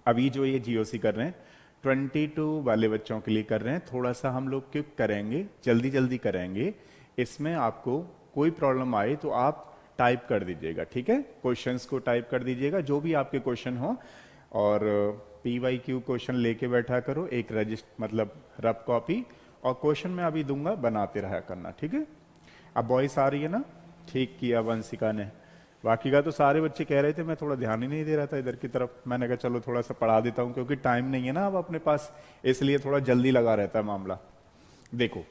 अभी जो ये जीओसी कर रहे हैं 22 वाले बच्चों के लिए कर रहे हैं, थोड़ा सा हम लोग क्विक करेंगे, जल्दी जल्दी करेंगे। इसमें आपको कोई प्रॉब्लम आए तो आप टाइप कर दीजिएगा, ठीक है? क्वेश्चंस को टाइप कर दीजिएगा जो भी आपके क्वेश्चन हो, और PYQ क्वेश्चन लेके बैठा करो, एक मतलब रफ कॉपी, और क्वेश्चन मैं अभी दूंगा, बनाते रहा करना, ठीक है? अब वॉइस आ रही है ना? ठीक किया वंशिका ने। बाकी का तो सारे बच्चे कह रहे थे, मैं थोड़ा ध्यान ही नहीं दे रहा था इधर की तरफ। मैंने कहा चलो थोड़ा सा पढ़ा देता हूँ, क्योंकि टाइम नहीं है ना अब अपने पास, इसलिए थोड़ा जल्दी लगा रहता है मामला। देखो,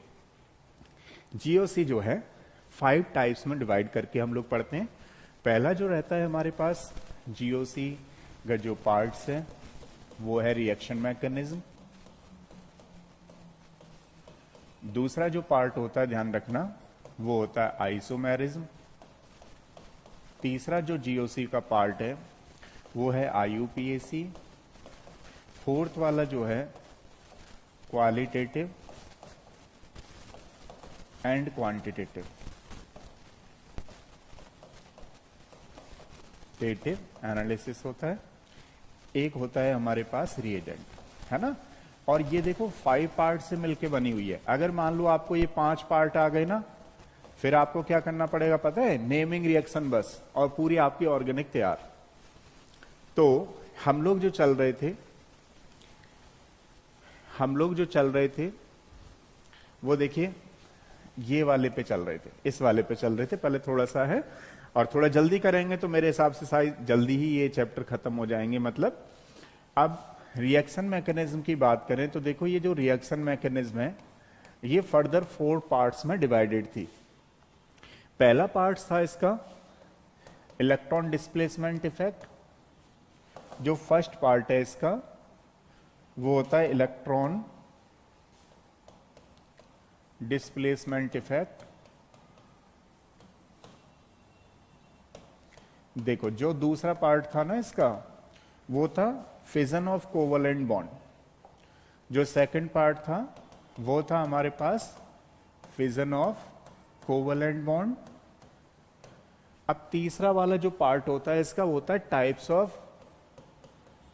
जीओसी जो है 5 टाइप्स में डिवाइड करके हम लोग पढ़ते हैं। पहला जो रहता है हमारे पास जीओसी का जो पार्ट्स है वो है रिएक्शन मैकेनिज्म। दूसरा जो पार्ट होता है, ध्यान रखना, वो होता है आइसोमेरिज्म। तीसरा जो जीओसी का पार्ट है वो है आईयूपीएसी। फोर्थ वाला जो है क्वालिटेटिव एंड क्वांटिटेटिव एनालिसिस होता है। एक होता है हमारे पास रिएजेंट, है ना? और ये देखो 5 पार्ट से मिलके बनी हुई है। अगर मान लो आपको ये 5 पार्ट आ गए ना, फिर आपको क्या करना पड़ेगा पता है? नेमिंग रिएक्शन बस, और पूरी आपकी ऑर्गेनिक तैयार। तो हम लोग जो चल रहे थे वो देखिए ये वाले पे चल रहे थे, इस वाले पे चल रहे थे। पहले थोड़ा सा है, और थोड़ा जल्दी करेंगे तो मेरे हिसाब से शायद जल्दी ही ये चैप्टर खत्म हो जाएंगे। मतलब अब रिएक्शन मैकेनिज्म की बात करें तो देखो, ये जो रिएक्शन मैकेनिज्म है ये फर्दर 4 पार्ट्स में डिवाइडेड थी। पहला पार्ट था इसका इलेक्ट्रॉन डिस्प्लेसमेंट इफेक्ट। जो फर्स्ट पार्ट है इसका वो होता है इलेक्ट्रॉन डिस्प्लेसमेंट इफेक्ट। देखो, जो दूसरा पार्ट था ना इसका, वो था फिजन ऑफ कोवलेंट बॉन्ड। जो सेकंड पार्ट था वो था हमारे पास फिजन ऑफ कोवलेंट बॉन्ड। अब तीसरा वाला जो पार्ट होता है इसका, वो होता है टाइप्स ऑफ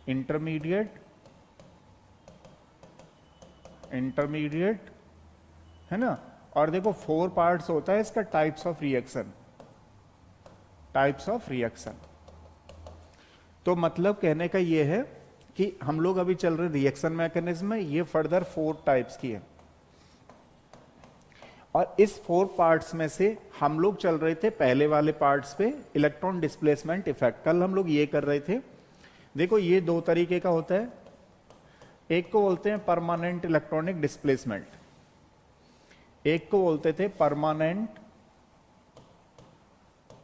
इंटरमीडिएट, है ना? और देखो 4 पार्ट्स होता है इसका टाइप्स ऑफ रिएक्शन। तो मतलब कहने का ये है कि हम लोग अभी चल रहे रिएक्शन मैकेनिज्म में, ये फर्दर 4 टाइप्स की है। और इस 4 पार्ट्स में से हम लोग चल रहे थे पहले वाले पार्ट्स पे, इलेक्ट्रॉन डिस्प्लेसमेंट इफेक्ट। कल हम लोग ये कर रहे थे। देखो, ये 2 तरीके का होता है। एक को बोलते हैं परमानेंट इलेक्ट्रॉनिक डिस्प्लेसमेंट, एक को बोलते थे परमानेंट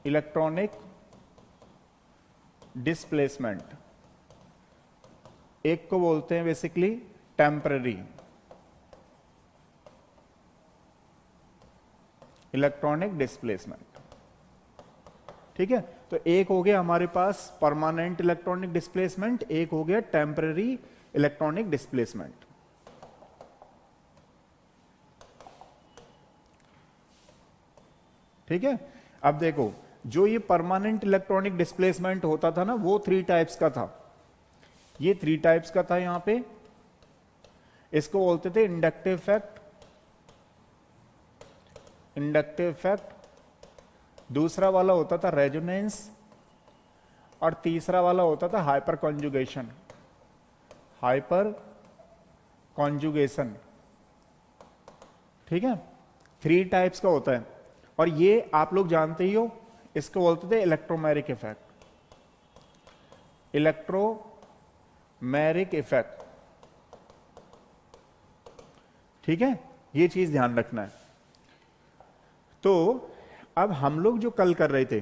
इलेक्ट्रॉनिक डिस्प्लेसमेंट, एक को बोलते हैं बेसिकली टेम्पररी इलेक्ट्रॉनिक डिस्प्लेसमेंट। ठीक है? तो एक हो गया हमारे पास परमानेंट इलेक्ट्रॉनिक डिस्प्लेसमेंट, एक हो गया टेम्पररी इलेक्ट्रॉनिक डिस्प्लेसमेंट। ठीक है? अब देखो, जो ये परमानेंट इलेक्ट्रॉनिक डिस्प्लेसमेंट होता था ना, वो 3 टाइप्स का था। ये 3 टाइप्स का था यहां पे। इसको बोलते थे इंडक्टिव इफेक्ट, दूसरा वाला होता था रेजोनेंस, और तीसरा वाला होता था हाइपर कॉन्जुगेशन। ठीक है? 3 टाइप्स का होता है, और ये आप लोग जानते ही हो। इसको बोलते थे इलेक्ट्रोमेरिक इफेक्ट। ठीक है? ये चीज ध्यान रखना है। तो अब हम लोग जो कल कर रहे थे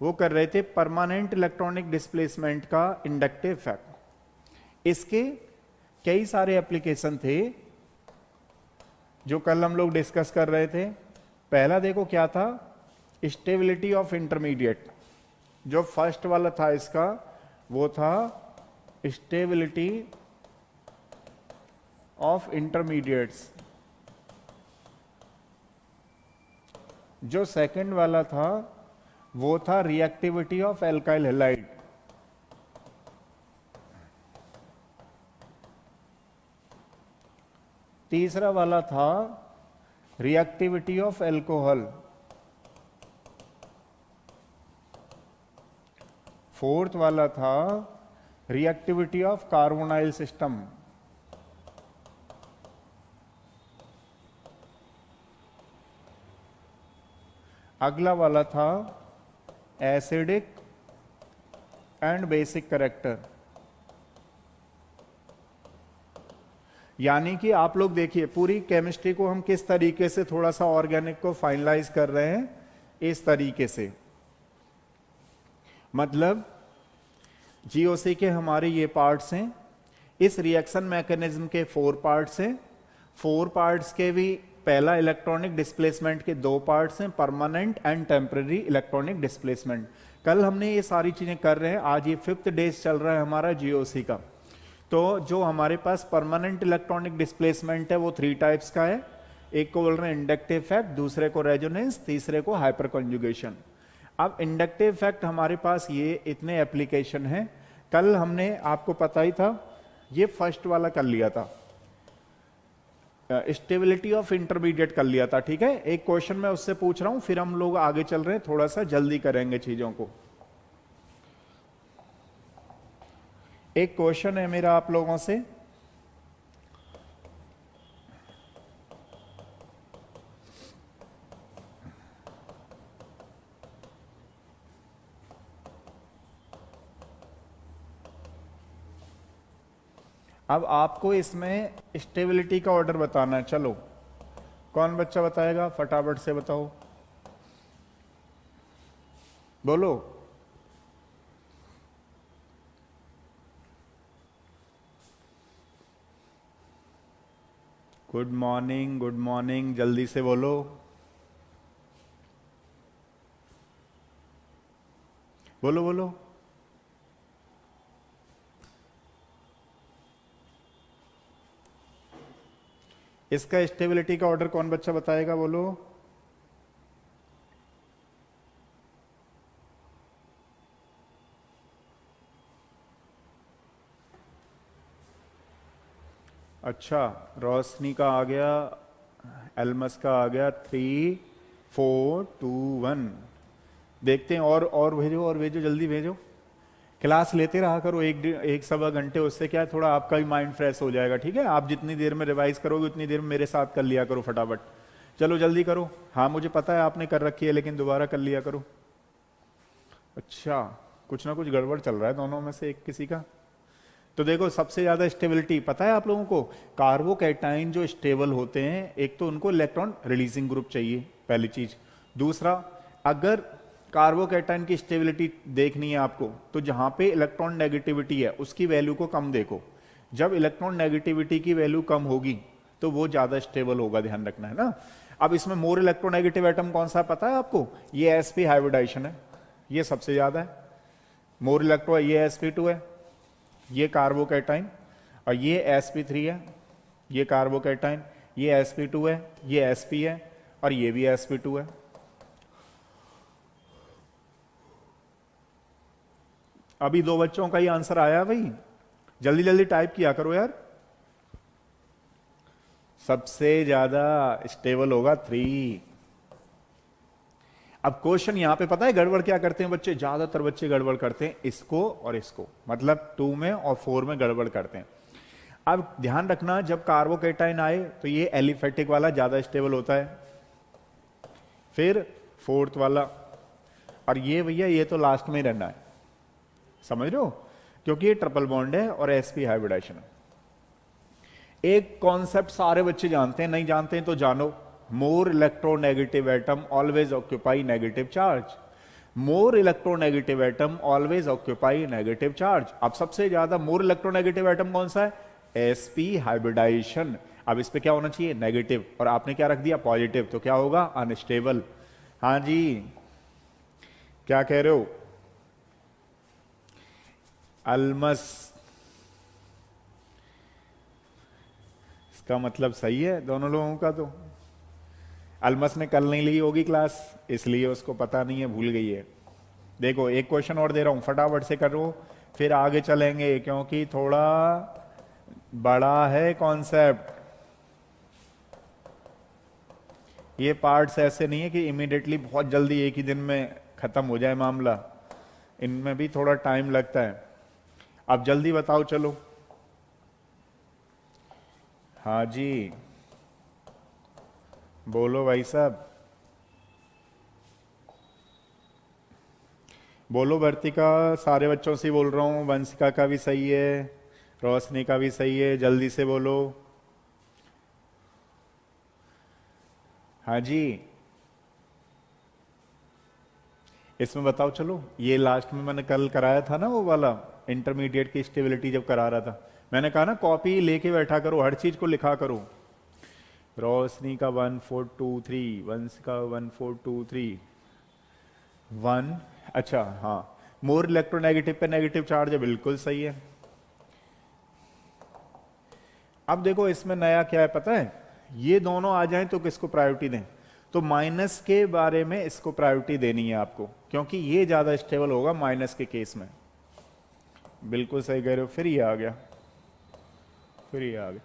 वो कर रहे थे परमानेंट इलेक्ट्रॉनिक डिस्प्लेसमेंट का इंडक्टिव इफेक्ट। इसके कई सारे एप्लीकेशन थे जो कल हम लोग डिस्कस कर रहे थे। पहला देखो क्या था, स्टेबिलिटी ऑफ इंटरमीडिएट। जो फर्स्ट वाला था इसका, वो था स्टेबिलिटी ऑफ इंटरमीडिएट्स। जो सेकंड वाला था वो था रिएक्टिविटी ऑफ एल्काइल हैलाइड। तीसरा वाला था रिएक्टिविटी ऑफ एल्कोहल, फोर्थ वाला था रिएक्टिविटी ऑफ कार्बोनाइल सिस्टम, अगला वाला था एसिडिक एंड बेसिक कैरेक्टर। यानी कि आप लोग देखिए पूरी केमिस्ट्री को हम किस तरीके से थोड़ा सा ऑर्गेनिक को फाइनलाइज कर रहे हैं, इस तरीके से। मतलब जीओसी के हमारे ये पार्ट्स हैं, इस रिएक्शन मैकेनिज्म के 4 पार्ट्स हैं, 4 पार्ट्स के भी पहला इलेक्ट्रॉनिक डिस्प्लेसमेंट के 2 पार्ट्स हैं, permanent and temporary electronic displacement. कल हमने ये सारी चीजें कर रहे हैं, आज ये 5th डेज चल रहा है हमारा जीओसी का। तो जो हमारे पास परमानेंट इलेक्ट्रॉनिक डिस्प्लेसमेंट है वो 3 टाइप्स का है, एक को बोल रहे हैं इंडक्टिव इफेक्ट, दूसरे को रेजोनेंस, तीसरे को हाइपर कॉन्जुगेशन। अब इंडक्टिव इफेक्ट हमारे पास ये इतने एप्लीकेशन हैं, कल हमने आपको पता ही था ये फर्स्ट वाला कर लिया था, स्टेबिलिटी ऑफ इंटरमीडिएट कर लिया था, ठीक है। एक क्वेश्चन मैं उससे पूछ रहा हूं, फिर हम लोग आगे चल रहे हैं, थोड़ा सा जल्दी करेंगे चीजों को। एक क्वेश्चन है मेरा आप लोगों से, अब आपको इसमें स्टेबिलिटी का ऑर्डर बताना है। चलो कौन बच्चा बताएगा, फटाफट से बताओ, बोलो। गुड मॉर्निंग, गुड मॉर्निंग, जल्दी से बोलो। बोलो बोलो। इसका स्टेबिलिटी का ऑर्डर कौन बच्चा बताएगा, बोलो। अच्छा, रोशनी का आ गया, एल्मस का आ गया, 3 4 2 1। देखते हैं, और भेजो, और भेजो, जल्दी भेजो। क्लास लेते रहा करो, एक सवा घंटे, उससे क्या है थोड़ा आपका भी माइंड फ्रेश हो जाएगा, ठीक है। आप जितनी देर में रिवाइज करोगे उतनी देर में मेरे साथ कर लिया करो फटाफट। चलो जल्दी करो। हाँ मुझे पता है आपने कर रखी है, लेकिन दोबारा कर लिया करो। अच्छा, कुछ ना कुछ गड़बड़ चल रहा है दोनों में से एक किसी का। तो देखो सबसे ज्यादा स्टेबिलिटी पता है आप लोगों को, कार्बोकैटाइन जो स्टेबल होते हैं, एक तो उनको इलेक्ट्रॉन रिलीजिंग ग्रुप चाहिए, पहली चीज। दूसरा, अगर कार्बोकैटाइन की स्टेबिलिटी देखनी है आपको, तो जहां पे इलेक्ट्रॉन नेगेटिविटी है उसकी वैल्यू को कम देखो। जब इलेक्ट्रॉन नेगेटिविटी की वैल्यू कम होगी तो वो ज्यादा स्टेबल होगा, ध्यान रखना है ना। अब इसमें मोर इलेक्ट्रोनेगेटिव एटम कौन सा पता है आपको, ये sp हाइब्रिडाइजेशन है, ये सबसे ज्यादा है। मोर इलेक्ट्रो, ये sp2 है, ये कार्बोकैटाइन, और ये sp3 है, ये कार्बोकैटाइन, ये sp2 है, ये sp है, और ये भी sp2 है। अभी 2 बच्चों का ही आंसर आया भाई, जल्दी जल्दी टाइप किया करो यार। सबसे ज्यादा स्टेबल होगा 3। अब क्वेश्चन यहां पे पता है गड़बड़ क्या करते हैं बच्चे, ज्यादातर बच्चे गड़बड़ करते हैं इसको और इसको, मतलब 2 में और 4 में गड़बड़ करते हैं। अब ध्यान रखना, जब कार्बोकैटाइन आए तो ये एलिफेटिक वाला ज्यादा स्टेबल होता है, फिर 4th वाला, और ये भैया ये तो लास्ट में रहना है, समझ रहे हो, क्योंकि ये ट्रिपल बॉन्ड है और sp हाइब्रिडाइजेशन है। एक कॉन्सेप्ट सारे बच्चे जानते हैं, नहीं जानते हैं तो जानो, more electronegative atom always occupy negative charge. More electronegative atom always occupy negative charge. अब सबसे ज्यादा मोर इलेक्ट्रोनेगेटिव एटम कौन सा है, sp हाइब्रिडाइजेशन। अब इस पे क्या होना चाहिए, नेगेटिव, और आपने क्या रख दिया, पॉजिटिव, तो क्या होगा, अनस्टेबल। हाँ जी, क्या कह रहे हो, अल्मस, इसका मतलब सही है दोनों लोगों का। तो अल्मस ने कल नहीं ली होगी क्लास, इसलिए उसको पता नहीं है, भूल गई है। देखो एक क्वेश्चन और दे रहा हूं, फटाफट से करो, फिर आगे चलेंगे, क्योंकि थोड़ा बड़ा है कॉन्सेप्ट। ये पार्ट्स ऐसे नहीं है कि इमीडिएटली बहुत जल्दी एक ही दिन में खत्म हो जाए मामला, इनमें भी थोड़ा टाइम लगता है। अब जल्दी बताओ चलो। हाँ जी, बोलो भाई साहब, बोलो। वर्तिका, सारे बच्चों से ही बोल रहा हूँ, वंशिका का भी सही है, रोशनी का भी सही है, जल्दी से बोलो। हाँ जी, इसमें बताओ चलो। ये लास्ट में मैंने कल कराया था ना, वो वाला इंटरमीडिएट की स्टेबिलिटी जब करा रहा था, मैंने कहा ना कॉपी लेके बैठा करो, हर चीज को लिखा करो। रोशनी का 1423, वंश का 1423 1। अच्छा हाँ, मोर इलेक्ट्रोनेगेटिव पे नेगेटिव चार्ज है, बिल्कुल सही है। अब देखो इसमें नया क्या है पता है, ये दोनों आ जाएं तो किसको प्रायोरिटी दें, तो माइनस के बारे में इसको प्रायोरिटी देनी है आपको, क्योंकि ये ज्यादा स्टेबल होगा माइनस के केस में। बिल्कुल सही कह रहे हो। फिर ये आ गया, फिर ये आ गया,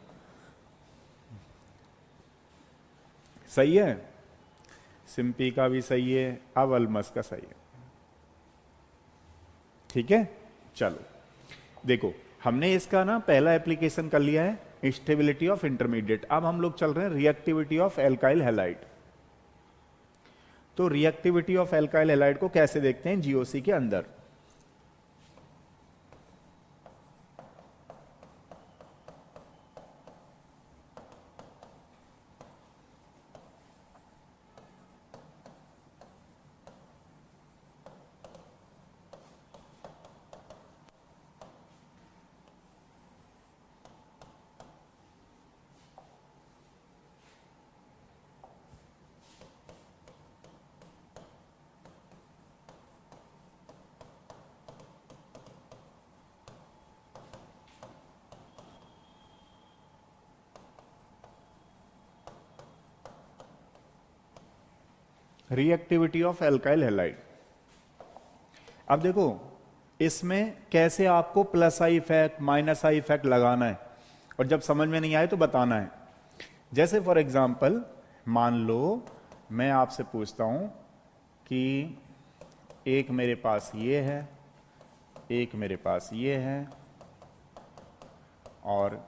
सही है। सिंपी का भी सही है, अब अलमस का सही है। ठीक है, चलो देखो, हमने इसका ना पहला एप्लीकेशन कर लिया है, स्टेबिलिटी ऑफ इंटरमीडिएट। अब हम लोग चल रहे हैं रिएक्टिविटी ऑफ एल्काइल हैलाइड। तो रिएक्टिविटी ऑफ एल्काइल हैलाइड को कैसे देखते हैं जीओसी के अंदर। Reactivity of alkyl halide. अब देखो इसमें कैसे आपको plus I effect minus I effect लगाना है, और जब समझ में नहीं आए तो बताना है। जैसे फॉर एग्जांपल मान लो मैं आपसे पूछता हूं कि एक मेरे पास ये है, एक मेरे पास ये है, और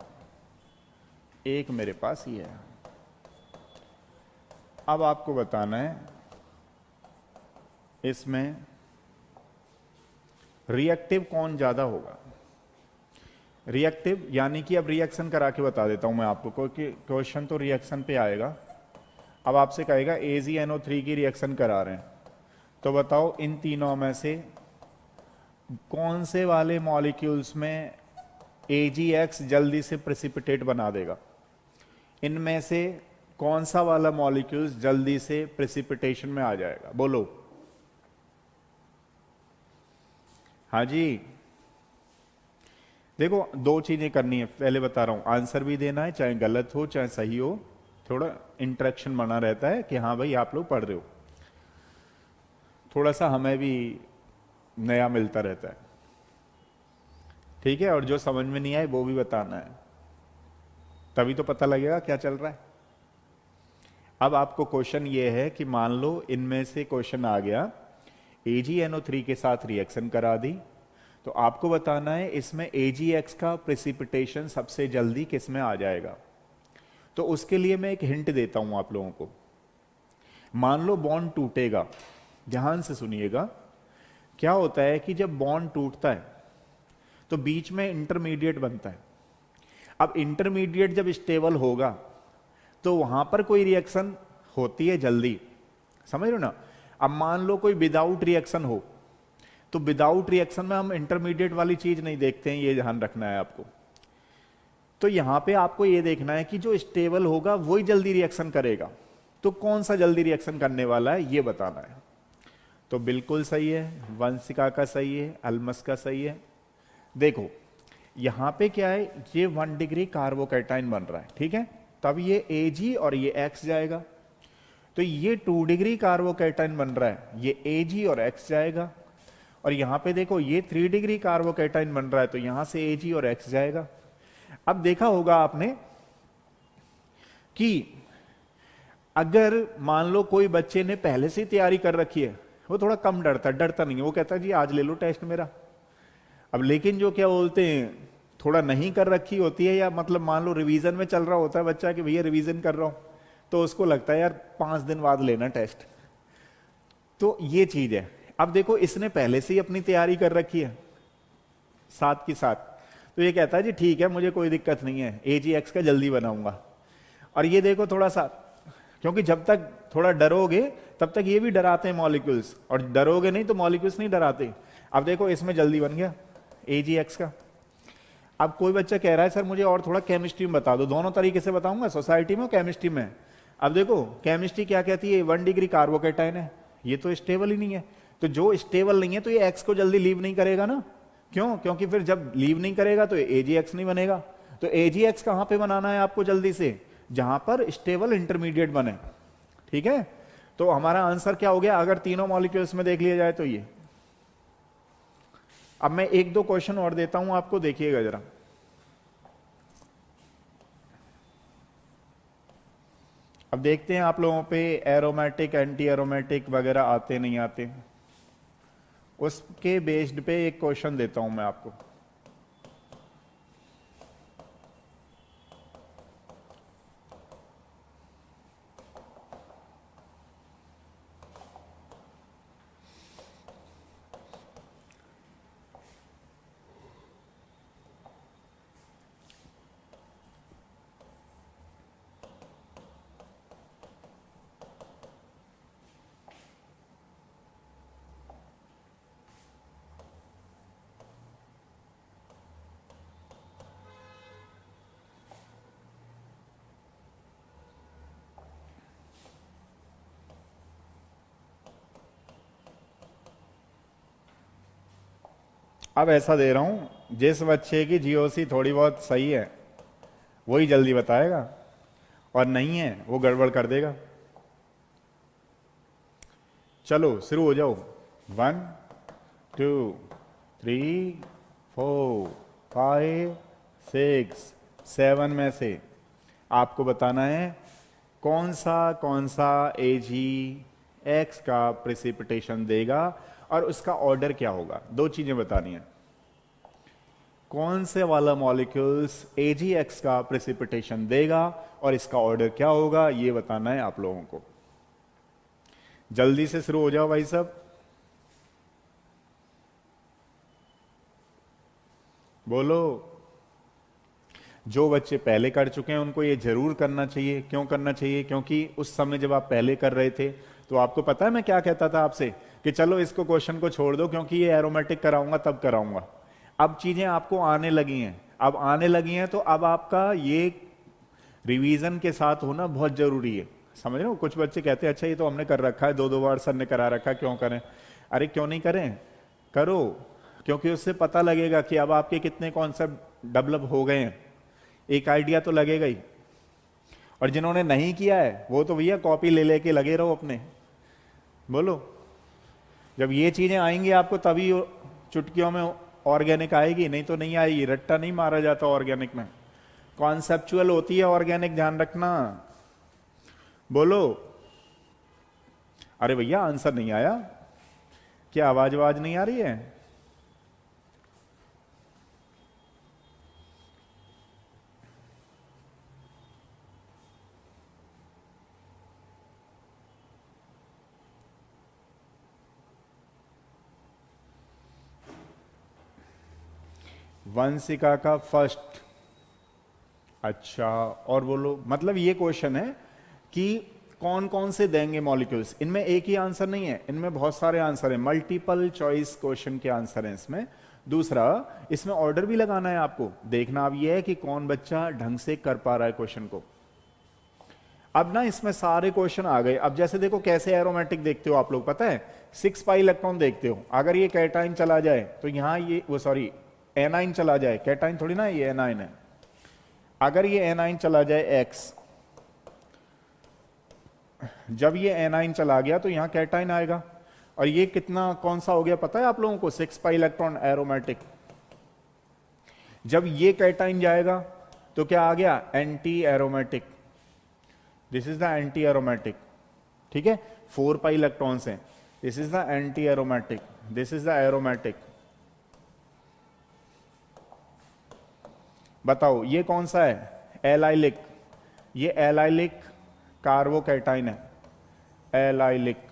एक मेरे पास ये है। अब आपको बताना है इसमें रिएक्टिव कौन ज्यादा होगा। रिएक्टिव यानी कि अब रिएक्शन करा के बता देता हूं मैं आपको, क्योंकि क्वेश्चन तो रिएक्शन पे आएगा। अब आपसे कहेगा AgNO3 की रिएक्शन करा रहे हैं, तो बताओ इन तीनों में से कौन से वाले मॉलिक्यूल्स में AgX जल्दी से प्रेसिपिटेट बना देगा। इनमें से कौन सा वाला मॉलिक्यूल्स जल्दी से प्रेसिपिटेशन में आ जाएगा, बोलो। हाँ जी, देखो दो चीजें करनी है, पहले बता रहा हूं, आंसर भी देना है, चाहे गलत हो चाहे सही हो, थोड़ा इंटरेक्शन बना रहता है कि हाँ भाई आप लोग पढ़ रहे हो, थोड़ा सा हमें भी नया मिलता रहता है। ठीक है, और जो समझ में नहीं आए वो भी बताना है, तभी तो पता लगेगा क्या चल रहा है। अब आपको क्वेश्चन ये है कि मान लो इनमें से क्वेश्चन आ गया AgNO3 के साथ रिएक्शन करा दी, तो आपको बताना है इसमें AgX का प्रेसिपिटेशन सबसे जल्दी किस में आ जाएगा। तो उसके लिए मैं एक हिंट देता हूं आप लोगों को। मान लो बॉन्ड टूटेगा, ध्यान से सुनिएगा, क्या होता है कि जब बॉन्ड टूटता है तो बीच में इंटरमीडिएट बनता है। अब इंटरमीडिएट जब स्टेबल होगा तो वहां पर कोई रिएक्शन होती है जल्दी, समझ रहे हो ना। अब मान लो कोई विदाउट रिएक्शन हो, तो विदाउट रिएक्शन में हम इंटरमीडिएट वाली चीज नहीं देखते हैं, ये ध्यान रखना है आपको। तो यहां पे आपको ये देखना है कि जो स्टेबल होगा वही जल्दी रिएक्शन करेगा, तो कौन सा जल्दी रिएक्शन करने वाला है ये बताना है। तो बिल्कुल सही है, वंशिका का सही है, अलमस का सही है। देखो यहां पे क्या है, ये 1 डिग्री कार्बोकैटाइन बन रहा है, ठीक है, तब ये Ag और ये X जाएगा। तो ये 2 डिग्री कार्बोकैटाइन बन रहा है, ये Ag और X जाएगा। और यहां पे देखो ये 3 डिग्री कार्बोकैटाइन बन रहा है, तो यहां से Ag और X जाएगा। अब देखा होगा आपने कि अगर मान लो कोई बच्चे ने पहले से तैयारी कर रखी है, वो थोड़ा कम डरता नहीं है, वो कहता है जी आज ले लो टेस्ट मेरा। अब लेकिन जो क्या बोलते हैं, थोड़ा नहीं कर रखी होती है, या मतलब मान लो रिवीजन में चल रहा होता है बच्चा कि भैया रिवीजन कर रहा हूं, तो उसको लगता है यार 5 दिन बाद लेना टेस्ट। तो ये चीज है। अब देखो इसने पहले से ही अपनी तैयारी कर रखी है साथ की साथ, तो ये कहता है जी ठीक है मुझे कोई दिक्कत नहीं है, AGX का जल्दी बनाऊंगा। और ये देखो थोड़ा सा, क्योंकि जब तक थोड़ा डरोगे तब तक ये भी डराते हैं मॉलिक्यूल्स, और डरोगे नहीं तो मॉलिक्यूल्स नहीं डराते। अब देखो इसमें जल्दी बन गया AGX का। अब कोई बच्चा कह रहा है सर मुझे और थोड़ा केमिस्ट्री में बता दो, दोनों तरीके से बताऊंगा, सोसाइटी में और केमिस्ट्री में। अब देखो केमिस्ट्री क्या कहती है, 1 डिग्री कार्बोकेटाइन है, ये तो स्टेबल ही नहीं है, तो जो स्टेबल नहीं है तो ये एक्स को जल्दी लीव नहीं करेगा ना। क्यों? क्योंकि फिर जब लीव नहीं करेगा तो AGX नहीं बनेगा। तो AGX कहां पे बनाना है आपको जल्दी से, जहां पर स्टेबल इंटरमीडिएट बने। ठीक है, तो हमारा आंसर क्या हो गया अगर तीनों मॉलिक्यूल्स में देख लिया जाए तो ये। अब मैं 1-2 क्वेश्चन और देता हूं आपको, देखिएगा जरा। अब देखते हैं आप लोगों पे एरोमेटिक एंटी एरोमेटिक वगैरह आते नहीं आते, उसके बेस्ड पे एक क्वेश्चन देता हूं मैं आपको। अब ऐसा दे रहा हूं, जिस बच्चे की GOC थोड़ी बहुत सही है वही जल्दी बताएगा, और नहीं है वो गड़बड़ कर देगा। चलो शुरू हो जाओ। 1 2 3 4 5 6 7 में से आपको बताना है कौन सा AGX का प्रेसिपिटेशन देगा और उसका ऑर्डर क्या होगा। 2 चीजें बतानी है, कौन से वाला मॉलिक्यूल्स AGX का प्रेसिपिटेशन देगा और इसका ऑर्डर क्या होगा, ये बताना है आप लोगों को। जल्दी से शुरू हो जाओ भाई साहब, बोलो। जो बच्चे पहले कर चुके हैं उनको ये जरूर करना चाहिए। क्यों करना चाहिए? क्योंकि उस समय जब आप पहले कर रहे थे तो आपको पता है मैं क्या कहता था आपसे कि चलो इसको क्वेश्चन को छोड़ दो क्योंकि ये एरोमेटिक कराऊंगा तब कराऊंगा। अब चीजें आपको आने लगी हैं, अब आने लगी हैं, तो अब आपका ये रिवीजन के साथ होना बहुत जरूरी है। समझ रहे हो? कुछ बच्चे कहते हैं अच्छा ये तो हमने कर रखा है, 2-2 बार सर ने करा रखा है, क्यों करें? अरे क्यों नहीं करें, करो, क्योंकि उससे पता लगेगा कि अब आपके कितने कॉन्सेप्ट डेवलप हो गए हैं, एक आइडिया तो लगेगा ही। और जिन्होंने नहीं किया है वो तो भैया कॉपी ले लेके लगे रहो अपने। बोलो, जब ये चीजें आएंगी आपको तभी चुटकियों में ऑर्गेनिक आएगी, नहीं तो नहीं आएगी। रट्टा नहीं मारा जाता ऑर्गेनिक में, कॉन्सेप्चुअल होती है ऑर्गेनिक, ध्यान रखना। बोलो। अरे भैया आंसर नहीं आया क्या? आवाज नहीं आ रही है? वंशिका का फर्स्ट। अच्छा, और बोलो। मतलब ये क्वेश्चन है कि कौन कौन से देंगे मॉलिक्यूल्स। इनमें एक ही आंसर नहीं है, इनमें बहुत सारे आंसर हैं, मल्टीपल चॉइस क्वेश्चन के आंसर हैं इसमें। दूसरा, इसमें ऑर्डर भी लगाना है आपको। देखना अब ये है कि कौन बच्चा ढंग से कर पा रहा है क्वेश्चन को। अब ना इसमें सारे क्वेश्चन आ गए। अब जैसे देखो कैसे एरोमेटिक देखते हो आप लोग, पता है 6 पाई इलेक्ट्रॉन देखते हो। अगर ये कैटाइन चला जाए तो यहां ये वो सॉरी एनाइन चला जाए, कैटाइन थोड़ी ना, ये एनाइन है। अगर ये एनाइन चला जाए X, जब ये एनाइन चला गया तो यहां कैटाइन आएगा। और ये कितना कौन सा हो गया पता है आप लोगों को? 6 पाई इलेक्ट्रॉन एरोमेटिक। जब ये कैटाइन जाएगा तो क्या आ गया? Anti aromatic. This is the anti aromatic, ठीक है, 4 पाई इलेक्ट्रॉन्स हैं, this is the anti aromatic, this is the aromatic. बताओ ये कौन सा है? एलाइलिक, ये एलाइलिक कार्बोकैटाइन है, एलाइलिक।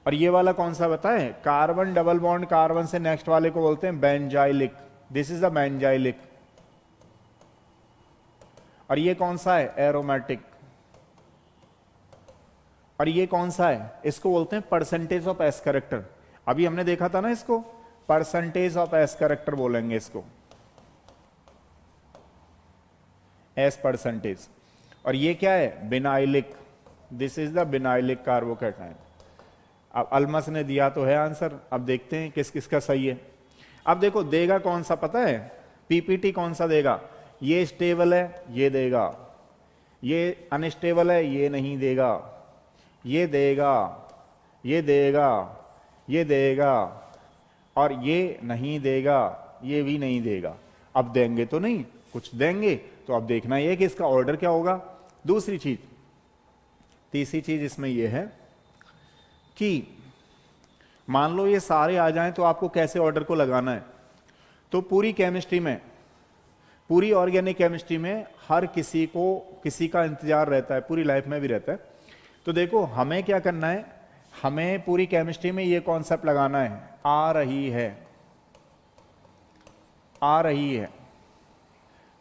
और ये वाला कौन सा बताएं? कार्बन डबल बॉन्ड कार्बन से नेक्स्ट वाले को बोलते हैं benzylic, this is the benzylic. और ये कौन सा है? एरोमेटिक। और ये कौन सा है? इसको बोलते हैं परसेंटेज ऑफ एस कैरेक्टर। अभी हमने देखा था ना इसको, परसेंटेज ऑफ एस कैरेक्टर बोलेंगे इसको, एस परसेंटेज। और ये क्या है? Vinylic, this is the vinylic carbocation. अब अल्मस ने दिया तो है आंसर, अब देखते हैं किस किस का सही है। अब देखो देगा कौन सा पता है? पीपीटी कौन सा देगा? ये स्टेबल है, ये देगा, ये अनस्टेबल है, ये नहीं देगा, ये देगा, ये देगा, ये देगा, और ये नहीं देगा, ये भी नहीं देगा। अब देंगे तो नहीं, कुछ देंगे तो अब देखना ये कि इसका ऑर्डर क्या होगा। दूसरी चीज, तीसरी चीज इसमें यह है कि मान लो ये सारे आ जाएं तो आपको कैसे ऑर्डर को लगाना है। तो पूरी केमिस्ट्री में, पूरी ऑर्गेनिक केमिस्ट्री में हर किसी को किसी का इंतजार रहता है, पूरी लाइफ में भी रहता है। तो देखो हमें क्या करना है, हमें पूरी केमिस्ट्री में ये कॉन्सेप्ट लगाना है, आ रही है, आ रही है,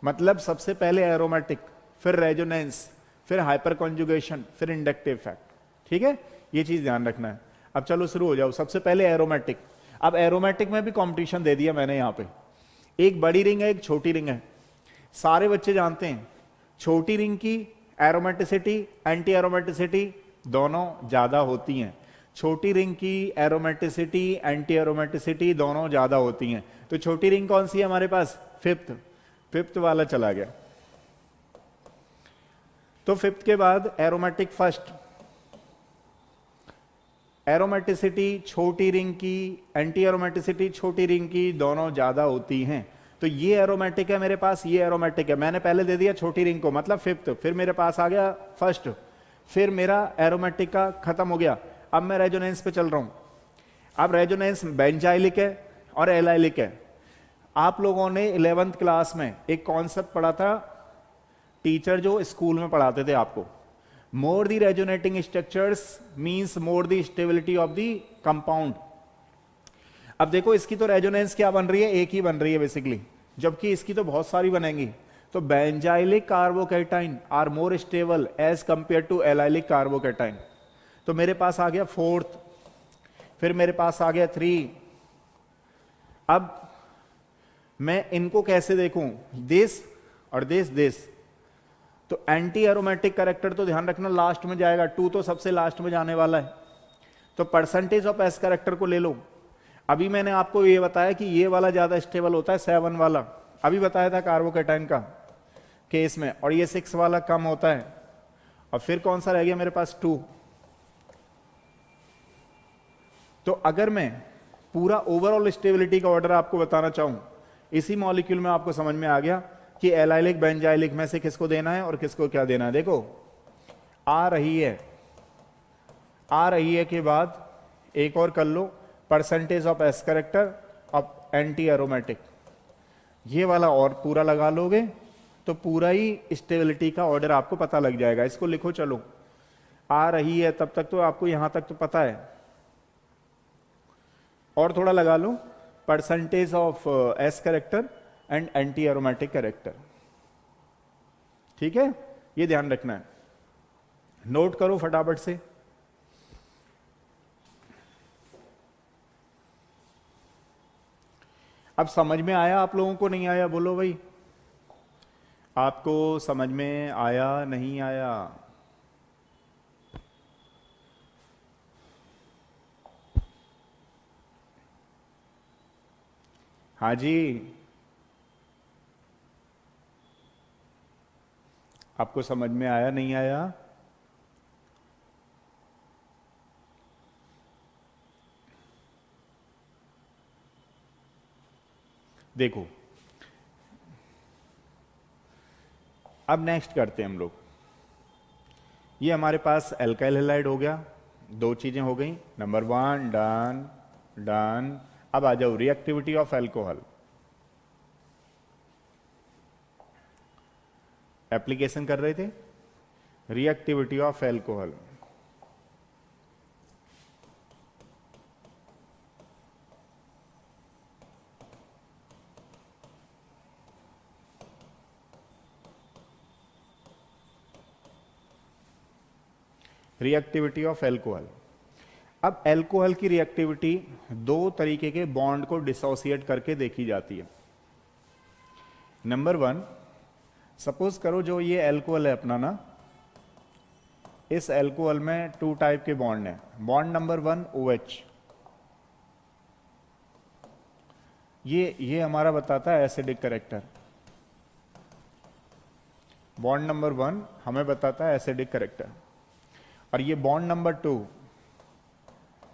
मतलब सबसे पहले एरोमेटिक, फिर रेजोनेंस, फिर हाइपर कॉन्जुगेशन, फिर इंडक्टिव इफेक्ट, ठीक है, ये चीज ध्यान रखना है। अब चलो शुरू हो जाओ। सबसे पहले एरोमेटिक। अब एरोमेटिक में भी कंपटीशन दे दिया मैंने यहां पे, एक बड़ी रिंग है, एक छोटी रिंग है। सारे बच्चे जानते हैं छोटी रिंग की एरोमेटिसिटी, एंटी एरोमेटिसिटी दोनों ज्यादा होती हैं। छोटी रिंग की एरोमेटिसिटी, एंटी एरोमेटिसिटी दोनों ज्यादा होती हैं। तो छोटी रिंग कौन सी है हमारे पास? फिफ्थ, फिफ्थ वाला चला गया। तो फिफ्थ के बाद एरोमेटिक फर्स्ट। एरोमेटिसिटी छोटी रिंग की, एंटी एरोमेटिसिटी छोटी रिंग की दोनों ज्यादा होती हैं। तो ये एरोमेटिक है मेरे पास, ये एरोमेटिक है, मैंने पहले दे दिया छोटी रिंग को, मतलब फिफ्थ, फिर मेरे पास आ गया फर्स्ट, फिर मेरा एरोमेटिक का खत्म हो गया। अब मैं रेजोनेंस पे चल रहा हूं। अब रेजोनेंस बेंजाइलिक है और एलाइलिक है। आप लोगों ने 11th क्लास में एक कॉन्सेप्ट पढ़ा था, टीचर जो स्कूल में पढ़ाते थे आपको, more the resonating structures means more the stability of the compound. अब देखो इसकी तो रेजोनेंस क्या बन रही है? एक ही बन रही है बेसिकली, जबकि इसकी तो बहुत सारी बनेंगी। तो benzylic carbocation are more stable as compared to allylic carbocation. तो मेरे पास आ गया फोर्थ, फिर मेरे पास आ गया 3। अब मैं इनको कैसे देखूं? दिस और दिस। तो एंटी एरोमेटिक कैरेक्टर तो ध्यान रखना लास्ट में जाएगा, 2 तो सबसे लास्ट में जाने वाला है। तो परसेंटेज ऑफ एस कैरेक्टर को ले लो। अभी मैंने आपको ये बताया कि ये वाला ज्यादा स्टेबल होता है, 7 वाला, अभी बताया था कार्बोकैटाइन का केस में, और ये 6 वाला कम होता है। और फिर कौन सा रह गया मेरे पास? 2। तो अगर मैं पूरा ओवरऑल स्टेबिलिटी का ऑर्डर आपको बताना चाहूं, इसी मॉलिक्यूल में आपको समझ में आ गया कि एलाइलिक बेंजाइलिक में से किसको देना है और किसको क्या देना है। देखो आ रही है, आ रही है के बाद एक और कर लो, percentage of S character of anti aromatic, ये वाला और पूरा लगा लोगे तो पूरा ही स्टेबिलिटी का ऑर्डर आपको पता लग जाएगा। इसको लिखो, चलो आ रही है, तब तक तो आपको यहां तक तो पता है, और थोड़ा लगा लो, percentage of S character and anti aromatic character, ठीक है, ये ध्यान रखना है। नोट करो फटाफट से। अब समझ में आया आप लोगों को? नहीं आया बोलो भाई, आपको समझ में आया नहीं आया? हाँ जी, आपको समझ में आया नहीं आया? देखो अब नेक्स्ट करते हैं हम लोग। ये हमारे पास एल्काइल हैलाइड हो गया, दो चीजें हो गई, नंबर 1 डन डन। अब आ जाओ रिएक्टिविटी ऑफ एल्कोहल, एप्लीकेशन कर रहे थे, reactivity of alcohol. Reactivity of alcohol. अब एल्कोहल की रिएक्टिविटी दो तरीके के बॉन्ड को डिसोसिएट करके देखी जाती है। नंबर 1, सपोज करो जो ये एल्कोहल है अपना ना, इस एल्कोहल में 2 टाइप के बॉन्ड हैं। बॉन्ड नंबर 1 OH, ये हमारा बताता है एसिडिक कैरेक्टर। बॉन्ड नंबर 1 हमें बताता है एसिडिक कैरेक्टर। और ये बॉन्ड नंबर 2,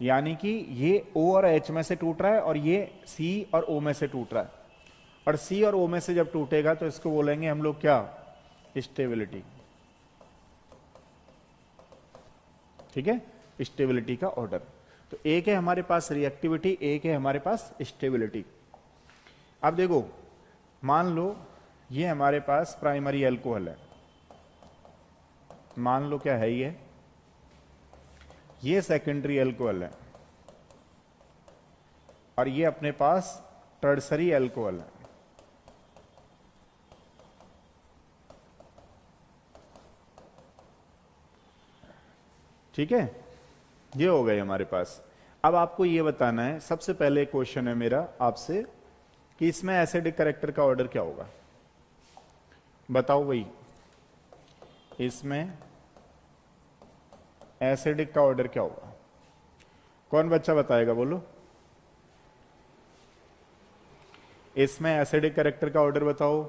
यानी कि ये O और H में से टूट रहा है और ये C और O में से टूट रहा है। और C और O में से जब टूटेगा तो इसको बोलेंगे हम लोग क्या, स्टेबिलिटी। ठीक है, स्टेबिलिटी का ऑर्डर। तो एक है हमारे पास रिएक्टिविटी, एक है हमारे पास स्टेबिलिटी। अब देखो, मान लो ये हमारे पास प्राइमरी एल्कोहल है, मान लो क्या है ये सेकेंडरी एल्कोहल है, और ये अपने पास टर्सरी एल्कोहल है। ठीक है, ये हो गए हमारे पास। अब आपको ये बताना है, सबसे पहले क्वेश्चन है मेरा आपसे कि इसमें एसिडिक कैरेक्टर का ऑर्डर क्या होगा, बताओ भाई। इसमें एसिडिक का ऑर्डर क्या होगा, कौन बच्चा बताएगा, बोलो। इसमें एसिडिक कैरेक्टर का ऑर्डर बताओ।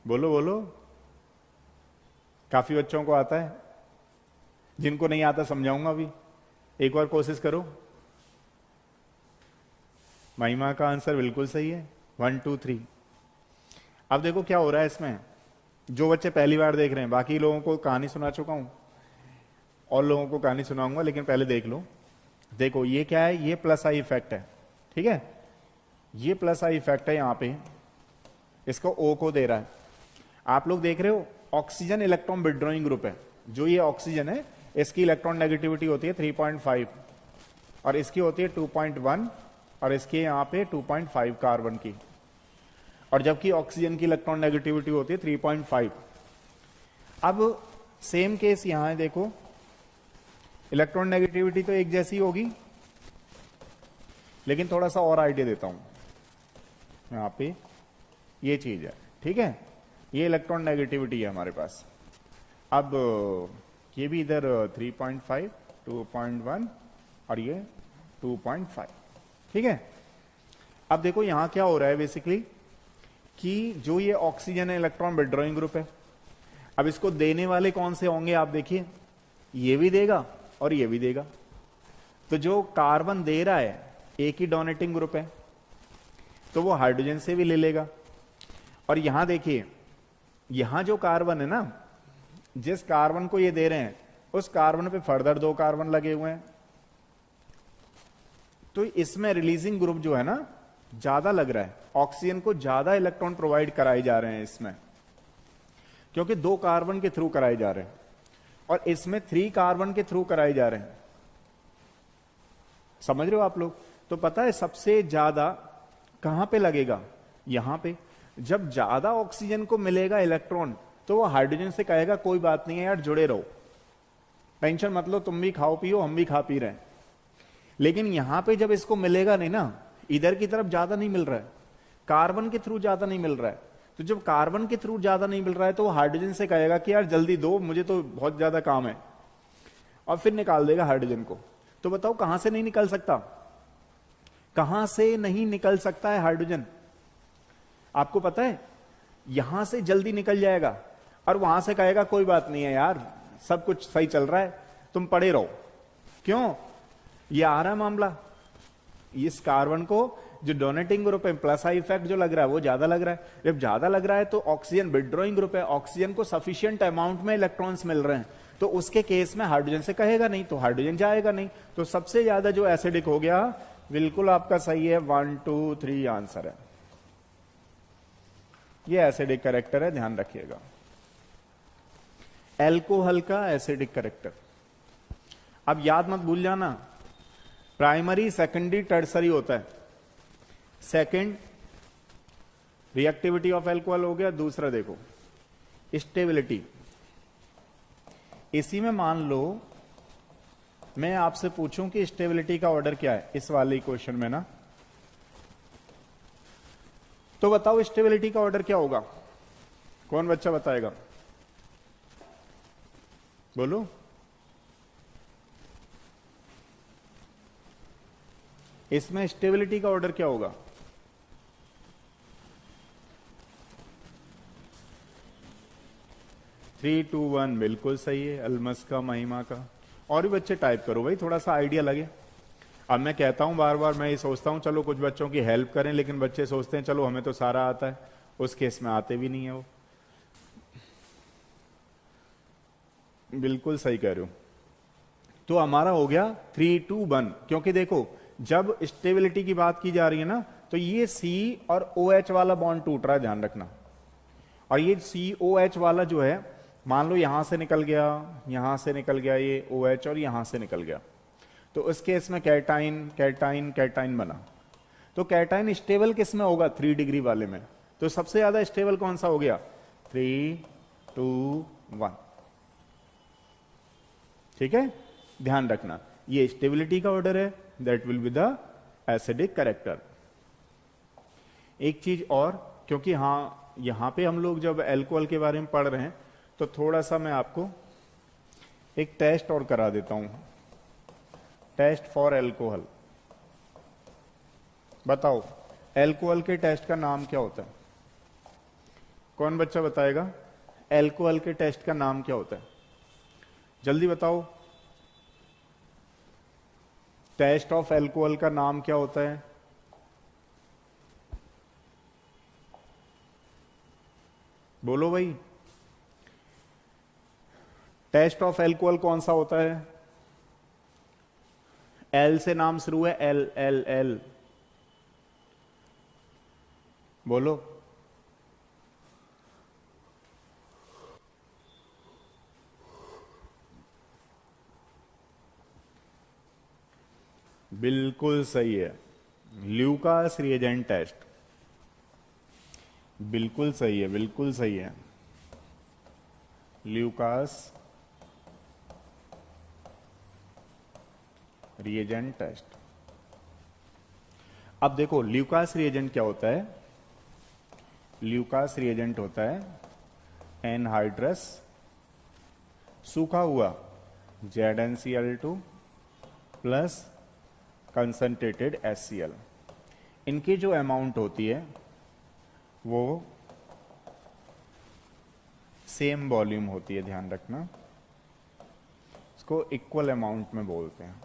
बोलो बोलो, काफी बच्चों को आता है, जिनको नहीं आता समझाऊंगा अभी, एक बार कोशिश करो। महिमा का आंसर बिल्कुल सही है, 1 2 3। अब देखो क्या हो रहा है इसमें, जो बच्चे पहली बार देख रहे हैं, बाकी लोगों को कहानी सुना चुका हूं और लोगों को कहानी सुनाऊंगा, लेकिन पहले देख लो। देखो ये क्या है, ये प्लस आई इफेक्ट है। ठीक है, ये प्लस आई इफेक्ट है, यहां पे इसको O को दे रहा है। आप लोग देख रहे हो ऑक्सीजन इलेक्ट्रॉन विड्रॉइंग ग्रुप है, जो ये ऑक्सीजन है इसकी इलेक्ट्रॉन नेगेटिविटी होती है 3.5 और इसकी होती है 2.1 और इसके यहां पे 2.5 कार्बन की, और जबकि ऑक्सीजन की इलेक्ट्रॉन नेगेटिविटी होती है 3.5। अब सेम केस यहां है, देखो इलेक्ट्रॉन नेगेटिविटी तो एक जैसी होगी, लेकिन थोड़ा सा और आइडिया देता हूं। यहां पे ये चीज है, ठीक है, ये इलेक्ट्रॉन नेगेटिविटी है हमारे पास। अब ये भी इधर 3.5 2.1 और ये 2.5। ठीक है, अब देखो यहां क्या हो रहा है बेसिकली कि जो ये ऑक्सीजन है इलेक्ट्रॉन विड्रॉइंग ग्रुप है। अब इसको देने वाले कौन से होंगे, आप देखिए, ये भी देगा और ये भी देगा। तो जो कार्बन दे रहा है एक ही डोनेटिंग ग्रुप है, तो वो हाइड्रोजन से भी ले लेगा। और यहां देखिए, यहां जो कार्बन है ना, जिस कार्बन को ये दे रहे हैं उस कार्बन पे फर्दर 2 कार्बन लगे हुए हैं, तो इसमें रिलीजिंग ग्रुप जो है ना ज्यादा लग रहा है, ऑक्सीजन को ज्यादा इलेक्ट्रॉन प्रोवाइड कराए जा रहे हैं इसमें, क्योंकि 2 कार्बन के थ्रू कराए जा रहे हैं और इसमें 3 कार्बन के थ्रू कराए जा रहे हैं। समझ रहे हो आप लोग। तो पता है सबसे ज्यादा कहां पे लगेगा, यहां पे। जब ज्यादा ऑक्सीजन को मिलेगा इलेक्ट्रॉन तो वो हाइड्रोजन से कहेगा कोई बात नहीं है यार, जुड़े रहो, टेंशन मत लो, तुम भी खाओ पियो, हम भी खा पी रहे हैं। लेकिन यहां पे जब इसको मिलेगा नहीं ना, इधर की तरफ ज्यादा नहीं मिल रहा है, कार्बन के थ्रू ज्यादा नहीं मिल रहा है, तो जब कार्बन के थ्रू ज्यादा नहीं मिल रहा है तो वो हाइड्रोजन से कहेगा कि यार जल्दी दो, मुझे तो बहुत ज्यादा काम है, और फिर निकाल देगा हाइड्रोजन को। तो बताओ कहां से नहीं निकल सकता, कहां से नहीं निकल सकता है हाइड्रोजन, आपको पता है। यहां से जल्दी निकल जाएगा और वहां से कहेगा कोई बात नहीं है यार, सब कुछ सही चल रहा है, तुम पड़े रहो। क्यों, ये आ रहा है मामला, इस कार्बन को जो डोनेटिंग ग्रुप है प्लस आई इफेक्ट जो लग रहा है वो ज्यादा लग रहा है। जब ज्यादा लग रहा है तो ऑक्सीजन विथड्रॉइंग ग्रुप है, ऑक्सीजन को सफिशिएंट अमाउंट में इलेक्ट्रॉन्स मिल रहे हैं, तो उसके केस में हाइड्रोजन से कहेगा नहीं, तो हाइड्रोजन जाएगा नहीं। तो सबसे ज्यादा जो एसिडिक हो गया, बिल्कुल आपका सही है, 1 2 3 आंसर है। ये एसिडिक कैरेक्टर है, ध्यान रखिएगा। एल्कोहल का एसिडिक कैरेक्टर अब याद मत भूल जाना, प्राइमरी सेकेंडरी टर्सरी होता है। सेकंड रिएक्टिविटी ऑफ एल्कोहल हो गया, दूसरा देखो स्टेबिलिटी। इसी में मान लो मैं आपसे पूछूं कि स्टेबिलिटी का ऑर्डर क्या है इस वाले क्वेश्चन में ना, तो बताओ स्टेबिलिटी का ऑर्डर क्या होगा? कौन बच्चा बताएगा? बोलो। इसमें स्टेबिलिटी का ऑर्डर क्या होगा? थ्री टू वन, बिल्कुल सही है, अल्मस का, महिमा का। और भी बच्चे टाइप करो भाई, थोड़ा सा आइडिया लगे। अब मैं कहता हूं बार बार, मैं ये सोचता हूं चलो कुछ बच्चों की हेल्प करें, लेकिन बच्चे सोचते हैं चलो हमें तो सारा आता है, उस केस में आते भी नहीं है वो। बिल्कुल सही कह रहे हो। तो हमारा हो गया 3 2 1, क्योंकि देखो जब स्टेबिलिटी की बात की जा रही है ना, तो ये C और OH वाला बॉन्ड टूट रहा है, ध्यान रखना। और ये COH वाला जो है, मान लो यहां से निकल गया, यहां से निकल गया ये OH, और यहां से निकल गया, तो उस केस में कैटाइन कैटाइन कैटाइन बना। तो कैटाइन स्टेबल किस में होगा? 3 डिग्री वाले में। तो सबसे ज्यादा स्टेबल कौन सा हो गया? 3 2 1। ठीक है, ध्यान रखना, ये स्टेबिलिटी का ऑर्डर है, that will be the acidic character. एक चीज और, क्योंकि हाँ यहां पे हम लोग जब एल्कोहल के बारे में पढ़ रहे हैं, तो थोड़ा सा मैं आपको एक टेस्ट और करा देता हूं, टेस्ट फॉर एल्कोहल। बताओ एल्कोहल के टेस्ट का नाम क्या होता है? कौन बच्चा बताएगा एल्कोहल के टेस्ट का नाम क्या होता है? जल्दी बताओ, टेस्ट ऑफ एल्कोहल का नाम क्या होता है? बोलो भाई, टेस्ट ऑफ एल्कोहल कौन सा होता है? एल से नाम शुरू है, एल एल एल, बोलो। बिल्कुल सही है, ल्यूकास रिएजेंट टेस्ट। बिल्कुल सही है, बिल्कुल सही है, ल्यूकास रिएजेंट टेस्ट। अब देखो ल्यूकास रिएजेंट क्या होता है? ल्यूकास रिएजेंट होता है एनहाइड्रस सूखा हुआ ZnCl2 प्लस कंसंट्रेटेड HCl। इनकी जो अमाउंट होती है वो सेम वॉल्यूम होती है, ध्यान रखना, इसको इक्वल अमाउंट में बोलते हैं।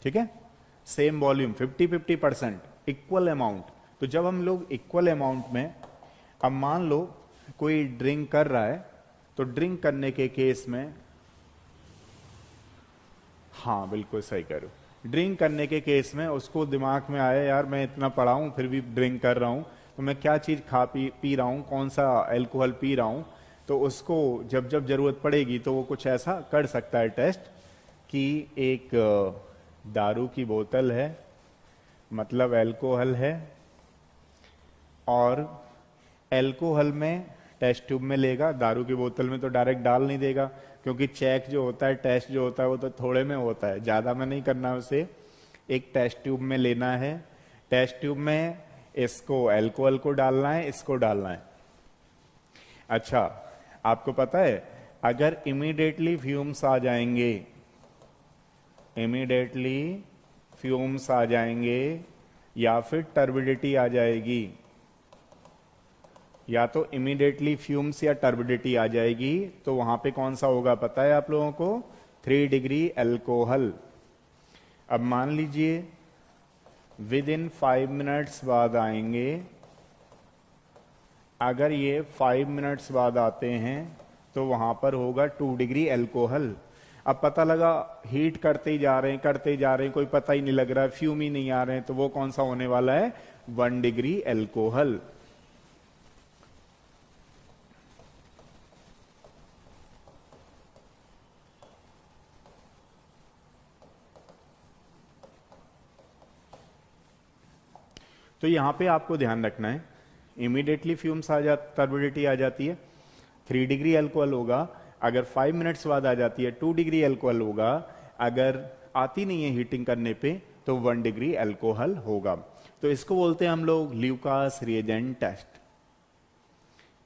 ठीक है, सेम वॉल्यूम, 50-50% इक्वल अमाउंट। तो जब हम लोग इक्वल अमाउंट में, अब मान लो कोई ड्रिंक कर रहा है, तो ड्रिंक करने के केस में, हाँ बिल्कुल सही कह रहे हो, ड्रिंक करने के केस में उसको दिमाग में आया यार मैं इतना पढ़ा हूं फिर भी ड्रिंक कर रहा हूं, तो मैं क्या चीज खा पी रहा हूं, कौन सा एल्कोहल पी रहा हूं, तो उसको जब जब जरूरत पड़ेगी तो वो कुछ ऐसा कर सकता है टेस्ट कि एक दारू की बोतल है, मतलब एल्कोहल है, और एल्कोहल में टेस्ट ट्यूब में लेगा, दारू की बोतल में तो डायरेक्ट डाल नहीं देगा, क्योंकि चेक जो होता है, टेस्ट जो होता है, वो तो थोड़े में होता है, ज्यादा में नहीं करना उसे। एक टेस्ट ट्यूब में लेना है, टेस्ट ट्यूब में इसको एल्कोहल को डालना है, इसको डालना है। अच्छा, आपको पता है अगर इमीडिएटली फ्यूम्स आ जाएंगे, इमीडिएटली फ्यूम्स आ जाएंगे या फिर टर्बिडिटी आ जाएगी, या तो इमीडिएटली फ्यूम्स या टर्बिडिटी आ जाएगी, तो वहां पे कौन सा होगा पता है आप लोगों को? 3 डिग्री एल्कोहल। अब मान लीजिए विद इन 5 मिनट्स बाद आएंगे। अगर ये 5 मिनट्स बाद आते हैं तो वहां पर होगा 2 डिग्री एल्कोहल। अब पता लगा हीट करते ही जा रहे हैं, करते ही जा रहे हैं, कोई पता ही नहीं लग रहा है, फ्यूम ही नहीं आ रहे हैं, तो वो कौन सा होने वाला है? 1 डिग्री एल्कोहल। तो यहां पे आपको ध्यान रखना है, इमीडिएटली फ्यूम्स आ जाती, टर्बिडिटी आ जाती है, 3 डिग्री एल्कोहल होगा। अगर 5 मिनट्स बाद आ जाती है 2 डिग्री एल्कोहल होगा। अगर आती नहीं है हीटिंग करने पे तो 1 डिग्री एल्कोहल होगा। तो इसको बोलते हैं हम लोग ल्यूकास रिएजेंट टेस्ट।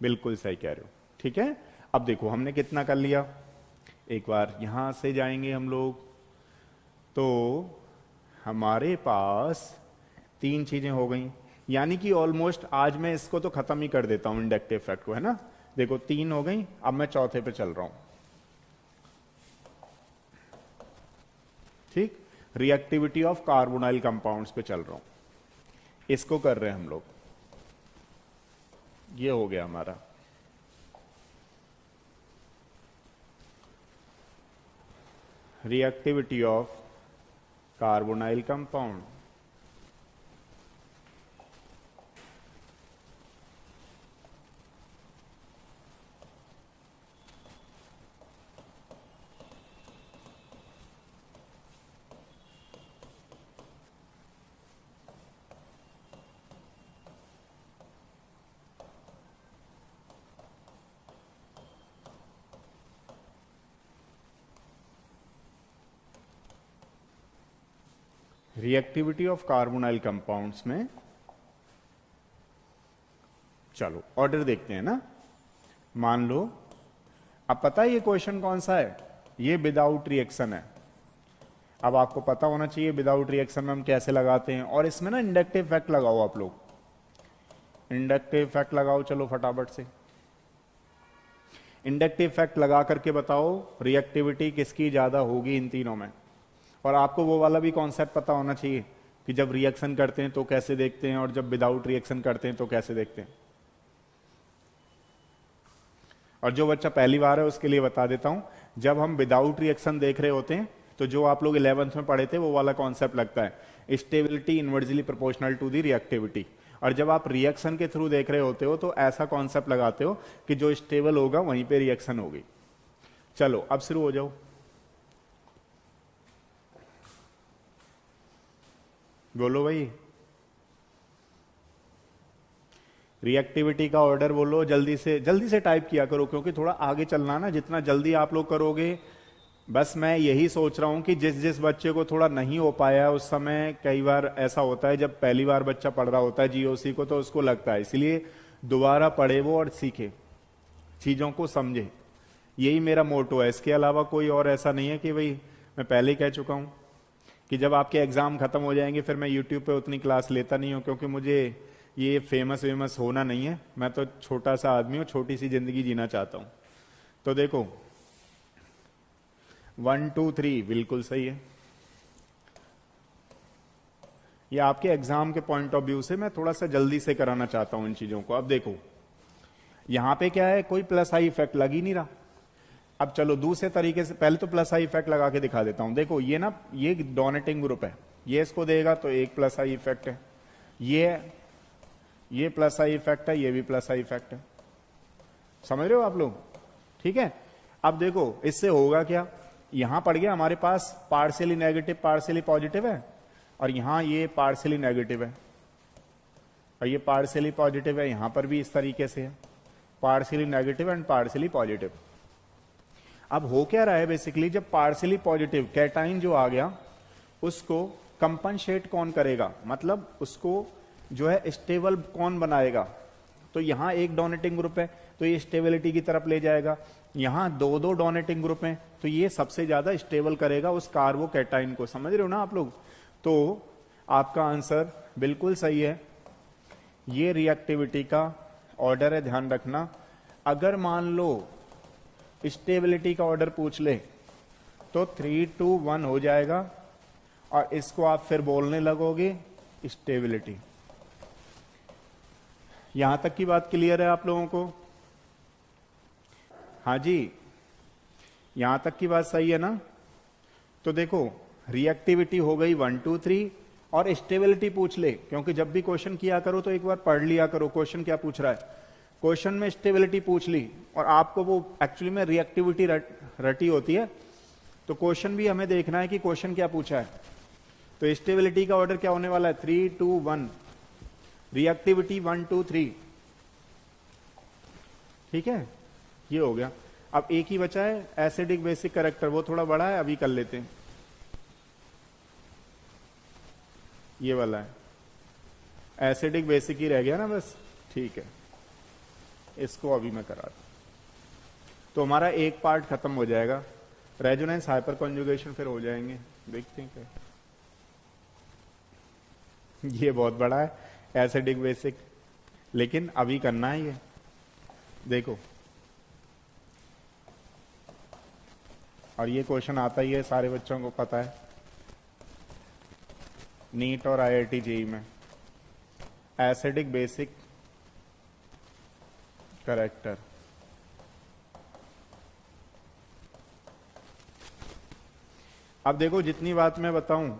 बिल्कुल सही कह रहे हो, ठीक है। अब देखो हमने कितना कर लिया, एक बार यहां से जाएंगे हम लोग, तो हमारे पास 3 चीजें हो गई, यानी कि ऑलमोस्ट आज मैं इसको तो खत्म ही कर देता हूं, इंडक्टिव इफेक्ट को, है ना। देखो 3 हो गई, अब मैं चौथे पे चल रहा हूं, ठीक। रिएक्टिविटी ऑफ कार्बोनाइल कंपाउंड्स पे चल रहा हूं, इसको कर रहे हैं हम लोग। ये हो गया हमारा। Reactivity of carbonyl compound. Reactivity of carbonyl compounds में चलो ऑर्डर देखते हैं ना। मान लो, अब पता है ये क्वेश्चन कौन सा है? ये विदाउट रिएक्शन है। अब आपको पता होना चाहिए विदाउट रिएक्शन में हम कैसे लगाते हैं, और इसमें ना इंडक्टिव इफेक्ट लगाओ आप लोग, इंडक्टिव इफेक्ट लगाओ। चलो फटाफट से इंडक्टिव इफेक्ट लगा करके बताओ रिएक्टिविटी किसकी ज्यादा होगी इन तीनों में। और आपको वो वाला भी कॉन्सेप्ट पता होना चाहिए कि जब रिएक्शन करते हैं तो कैसे देखते हैं, और जब विदाउट रिएक्शन करते हैं तो कैसे देखते हैं। और जो बच्चा पहली बार है उसके लिए बता देता हूं, जब हम विदाउट रिएक्शन देख रहे होते हैं तो जो आप लोग 11th में पढ़े थे वो वाला कॉन्सेप्ट लगता है, stability inversely proportional to the reactivity. और जब आप रिएक्शन के थ्रू देख रहे होते हो तो ऐसा कॉन्सेप्ट लगाते हो कि जो स्टेबल होगा वहीं पे रिएक्शन होगी। चलो अब शुरू हो जाओ। बोलो भाई, रिएक्टिविटी का ऑर्डर बोलो, जल्दी से टाइप किया करो, क्योंकि थोड़ा आगे चलना ना, जितना जल्दी आप लोग करोगे। बस मैं यही सोच रहा हूं कि जिस जिस बच्चे को थोड़ा नहीं हो पाया उस समय, कई बार ऐसा होता है जब पहली बार बच्चा पढ़ रहा होता है जीओसी को तो उसको लगता है, इसलिए दोबारा पढ़े वो और सीखे, चीजों को समझे। यही मेरा मोटो है, इसके अलावा कोई और ऐसा नहीं है कि भाई मैं पहले ही कह चुका हूं कि जब आपके एग्जाम खत्म हो जाएंगे फिर मैं यूट्यूब पे उतनी क्लास लेता नहीं हूं, क्योंकि मुझे ये फेमस वेमस होना नहीं है। मैं तो छोटा सा आदमी हूं, छोटी सी जिंदगी जीना चाहता हूं। तो देखो 1 2 3 बिल्कुल सही है। ये आपके एग्जाम के पॉइंट ऑफ व्यू से मैं थोड़ा सा जल्दी से कराना चाहता हूं इन चीजों को। अब देखो यहां पे क्या है, कोई प्लस आई इफेक्ट लग ही नहीं रहा। अब चलो दूसरे तरीके से, पहले तो प्लस आई इफेक्ट लगा के दिखा देता हूं। देखो ये ना, ये डोनेटिंग ग्रुप है, ये इसको देगा तो एक प्लस आई इफेक्ट है, ये प्लस आई इफेक्ट है, ये भी प्लस आई इफेक्ट है। समझ रहे हो आप लोग? ठीक है। अब देखो इससे होगा क्या, यहां पड़ गया हमारे पास पार्शियली नेगेटिव पार्शियली पॉजिटिव है, और यहां ये पार्शियली नेगेटिव है और ये पार्शियली पॉजिटिव है। यहां पर भी इस तरीके से है, partially negative and partially positive. अब हो क्या रहा है बेसिकली, जब पार्शियली पॉजिटिव कैटाइन जो आ गया उसको कंपनसेट कौन करेगा, मतलब उसको जो है स्टेबल कौन बनाएगा। तो यहां एक डोनेटिंग ग्रुप है तो ये स्टेबिलिटी की तरफ ले जाएगा, यहां दो डोनेटिंग ग्रुप हैं तो ये सबसे ज्यादा स्टेबल करेगा उस कार्बोकैटाइन को। समझ रहे हो ना आप लोग? तो आपका आंसर बिल्कुल सही है, ये रिएक्टिविटी का ऑर्डर है, ध्यान रखना। अगर मान लो स्टेबिलिटी का ऑर्डर पूछ ले तो 3 2 1 हो जाएगा, और इसको आप फिर बोलने लगोगे स्टेबिलिटी। यहां तक की बात क्लियर है आप लोगों को? हाँ जी, यहां तक की बात सही है ना? तो देखो, रिएक्टिविटी हो गई 1 2 3 और स्टेबिलिटी पूछ ले, क्योंकि जब भी क्वेश्चन किया करो तो एक बार पढ़ लिया करो क्वेश्चन क्या पूछ रहा है। क्वेश्चन में स्टेबिलिटी पूछ ली और आपको वो एक्चुअली में रिएक्टिविटी रटी होती है, तो क्वेश्चन भी हमें देखना है कि क्वेश्चन क्या पूछा है। तो स्टेबिलिटी का ऑर्डर क्या होने वाला है? 3 2 1, रिएक्टिविटी 1 2 3। ठीक है, ये हो गया। अब एक ही बचा है एसिडिक बेसिक कैरेक्टर, वो थोड़ा बड़ा है, अभी कर लेते हैं। ये वाला है, एसिडिक बेसिक ही रह गया ना बस। ठीक है, इसको अभी मैं करा दूं तो हमारा एक पार्ट खत्म हो जाएगा। रेजोनेंस हाइपर कॉन्जुगेशन फिर हो जाएंगे, देखते हैं क्या। ये बहुत बड़ा है एसिडिक बेसिक, लेकिन अभी करना है ये। देखो, और ये क्वेश्चन आता ही है, सारे बच्चों को पता है, नीट और आईआईटी जेईई में। एसिडिक बेसिक कैरेक्टर, अब देखो जितनी बात मैं बताऊं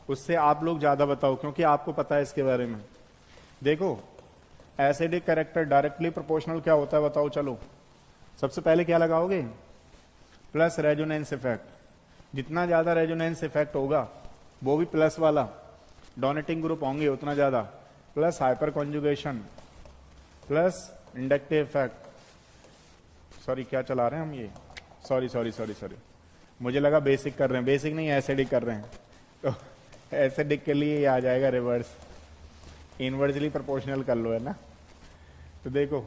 उससे आप लोग ज्यादा बताओ, क्योंकि आपको पता है इसके बारे में। देखो, एसिडिक कैरेक्टर डायरेक्टली प्रोपोर्शनल क्या होता है बताओ? चलो, सबसे पहले क्या लगाओगे? Plus resonance effect. जितना ज्यादा रेजोनेंस इफेक्ट होगा, वो भी प्लस वाला, डोनेटिंग ग्रुप होंगे उतना ज्यादा, plus hyper conjugation, plus inductive effect. Sorry, क्या चला रहे हैं हम ये? सॉरी सॉरी सॉरी सॉरी, मुझे लगा बेसिक कर रहे हैं, बेसिक नहीं एसिडिक कर रहे हैं। तो एसिडिक के लिए ये आ जाएगा रिवर्स, इनवर्सली प्रोपोर्शनल कर लो, है ना? तो देखो,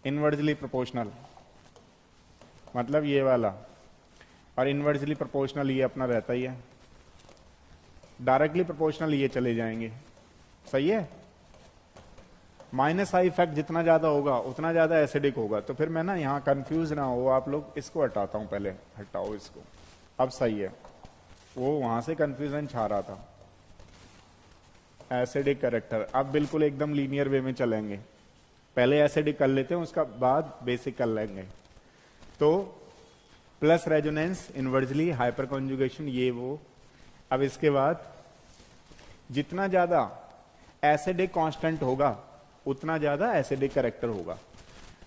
इनवर्सली प्रोपोर्शनल मतलब ये वाला, और इनवर्सली प्रोपोर्शनल ये अपना रहता ही है। डायरेक्टली प्रोपोर्शनल ये चले जाएंगे, सही है? माइनस आई इफेक्ट जितना ज्यादा होगा उतना ज्यादा एसिडिक होगा। तो फिर मैं ना, यहाँ कंफ्यूज ना हो आप लोग, इसको हटाता हूं पहले, हटाओ इसको, अब सही है। वो वहां से कंफ्यूजन छा रहा था। एसिडिक कैरेक्टर, अब बिल्कुल एकदम लीनियर वे में चलेंगे। पहले एसिडिक कर लेते हैं, उसका बाद बेसिक कर लेंगे। तो plus resonance, inversely, hyper conjugation, ये वो। अब इसके बाद जितना ज्यादा एसिडिक कांस्टेंट होगा उतना ज्यादा एसिडिक कैरेक्टर होगा।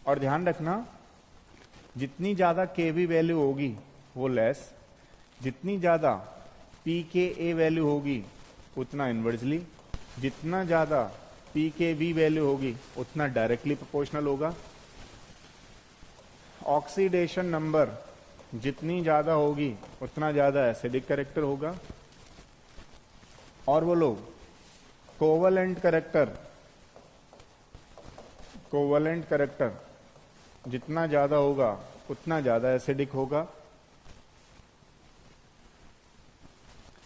और ध्यान रखना, जितनी ज्यादा केवी वैल्यू होगी वो लेस, जितनी ज्यादा पीकेए वैल्यू होगी उतना इनवर्सली, जितना ज्यादा पीकेवी वैल्यू होगी उतना डायरेक्टली प्रोपोर्शनल होगा। ऑक्सीडेशन नंबर जितनी ज्यादा होगी उतना ज्यादा एसिडिक कैरेक्टर होगा। और बोलो, कोवलेंट कैरेक्टर, कोवलेंट कैरेक्टर जितना ज्यादा होगा उतना ज्यादा एसिडिक होगा।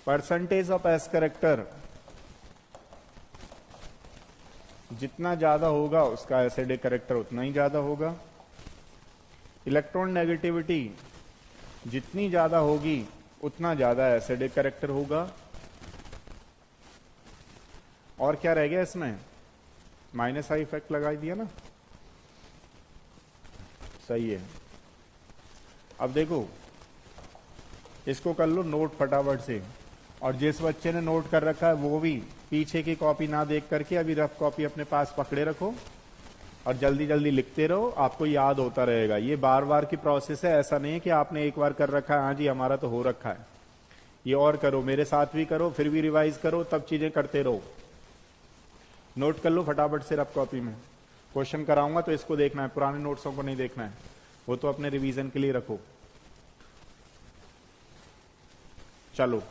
परसेंटेज ऑफ एस कैरेक्टर जितना ज्यादा होगा उसका एसिडिक कैरेक्टर उतना ही ज्यादा होगा। इलेक्ट्रॉन नेगेटिविटी जितनी ज्यादा होगी उतना ज्यादा एसिडिक कैरेक्टर होगा। और क्या रह गया इसमें? माइनस आई इफेक्ट लगा दिया ना, सही है। अब देखो, इसको कर लो नोट फटाफट से, और जिस बच्चे ने नोट कर रखा है वो भी पीछे की कॉपी ना देख करके अभी रफ कॉपी अपने पास पकड़े रखो और जल्दी जल्दी लिखते रहो, आपको याद होता रहेगा। ये बार बार की प्रोसेस है, ऐसा नहीं है कि आपने एक बार कर रखा है, हाँ जी हमारा तो हो रखा है। ये और करो, मेरे साथ भी करो, फिर भी रिवाइज करो, तब चीजें करते रहो। नोट कर लो फटाफट से रफ कॉपी में। क्वेश्चन कराऊंगा तो इसको देखना है, पुराने नोट्सों को नहीं देखना है, वो तो अपने रिवीजन के लिए रखो। चलो,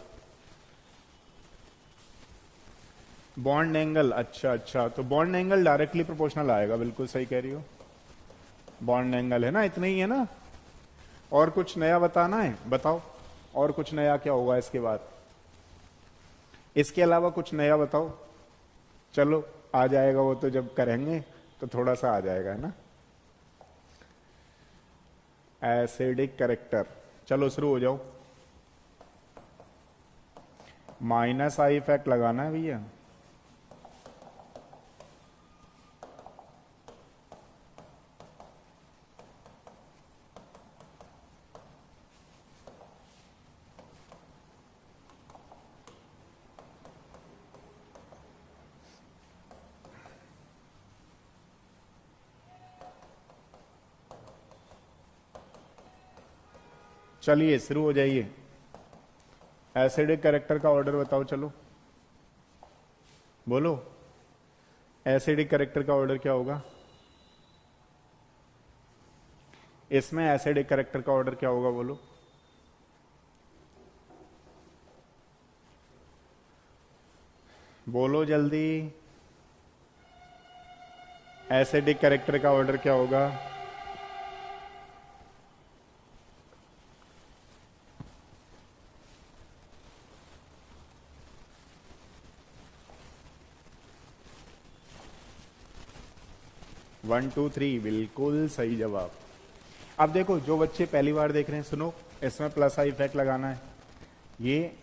बॉन्ड एंगल, अच्छा, तो बॉन्ड एंगल डायरेक्टली प्रोपोर्शनल आएगा, बिल्कुल सही कह रही हो। बॉन्ड एंगल है ना, इतना ही है ना? और कुछ नया बताना है? बताओ, और कुछ नया क्या होगा इसके बाद? इसके अलावा कुछ नया बताओ। चलो, आ जाएगा वो तो, जब करेंगे तो थोड़ा सा आ जाएगा, है ना? एसिडिक कैरेक्टर, चलो शुरू हो जाओ। माइनस आई इफेक्ट लगाना है भैया। चलिए शुरू हो जाइए। एसिडिक कैरेक्टर का ऑर्डर बताओ, चलो बोलो। एसिडिक कैरेक्टर का ऑर्डर क्या होगा? इसमें एसिडिक कैरेक्टर का ऑर्डर क्या होगा, बोलो। बोलो जल्दी। एसिडिक कैरेक्टर का ऑर्डर क्या होगा? वन टू थ्री, बिल्कुल सही जवाब। अब देखो, जो बच्चे पहली बार देख रहे हैं, सुनो, इसमें प्लस आई इफेक्ट लगाना है। ये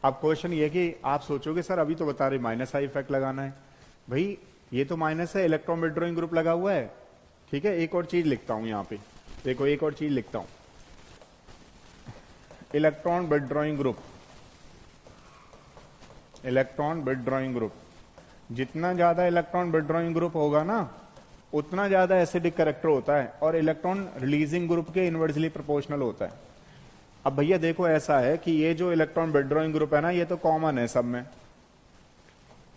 अब क्वेश्चन ये कि आप सोचोगे सर अभी तो बता रहे माइनस आई इफेक्ट लगाना है। भाई ये तो माइनस है, इलेक्ट्रॉन विड्रॉइंग ग्रुप लगा हुआ है। ठीक है, एक और चीज लिखता हूं यहां पे, देखो एक और चीज लिखता हूं, electron withdrawing group. Electron withdrawing group, जितना ज्यादा इलेक्ट्रॉन विड्रॉइंग ग्रुप होगा ना उतना ज्यादा एसिडिक कैरेक्टर होता है, और इलेक्ट्रॉन रिलीजिंग ग्रुप के इनवर्सली प्रोपोर्शनल होता है। अब भैया देखो ऐसा है कि ये जो इलेक्ट्रॉन विड्रॉइंग ग्रुप है ना, ये तो कॉमन है सब में,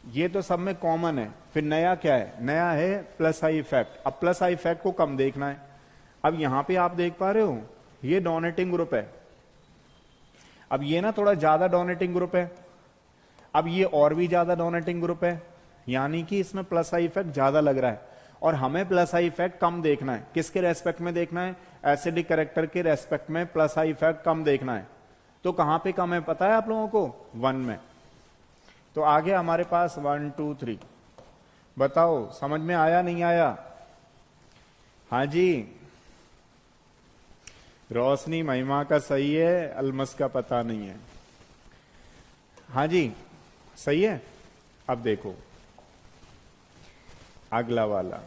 ये तो सब में कॉमन है। फिर नया क्या है? नया है प्लस आई इफेक्ट। अब प्लस आई इफेक्ट को कम देखना है। अब यहां पे आप देख पा रहे हो ये डोनेटिंग ग्रुप है। अब ये ना थोड़ा ज्यादा डोनेटिंग ग्रुप है, अब ये और भी ज्यादा डोनेटिंग ग्रुप है, यानी कि इसमें प्लस आई इफेक्ट ज्यादा लग रहा है, और हमें प्लस आई इफेक्ट कम देखना है। किसके रेस्पेक्ट में देखना है? एसिडिक कैरेक्टर के रेस्पेक्ट में प्लस आई इफेक्ट कम देखना है। तो कहां पे कम है पता है आप लोगों को? 1 में। तो आगे हमारे पास 1 2 3, बताओ समझ में आया नहीं आया? हाँ जी, रोशनी महिमा का सही है, अलमस का पता नहीं है। हाँ जी सही है। अब देखो अगला वाला,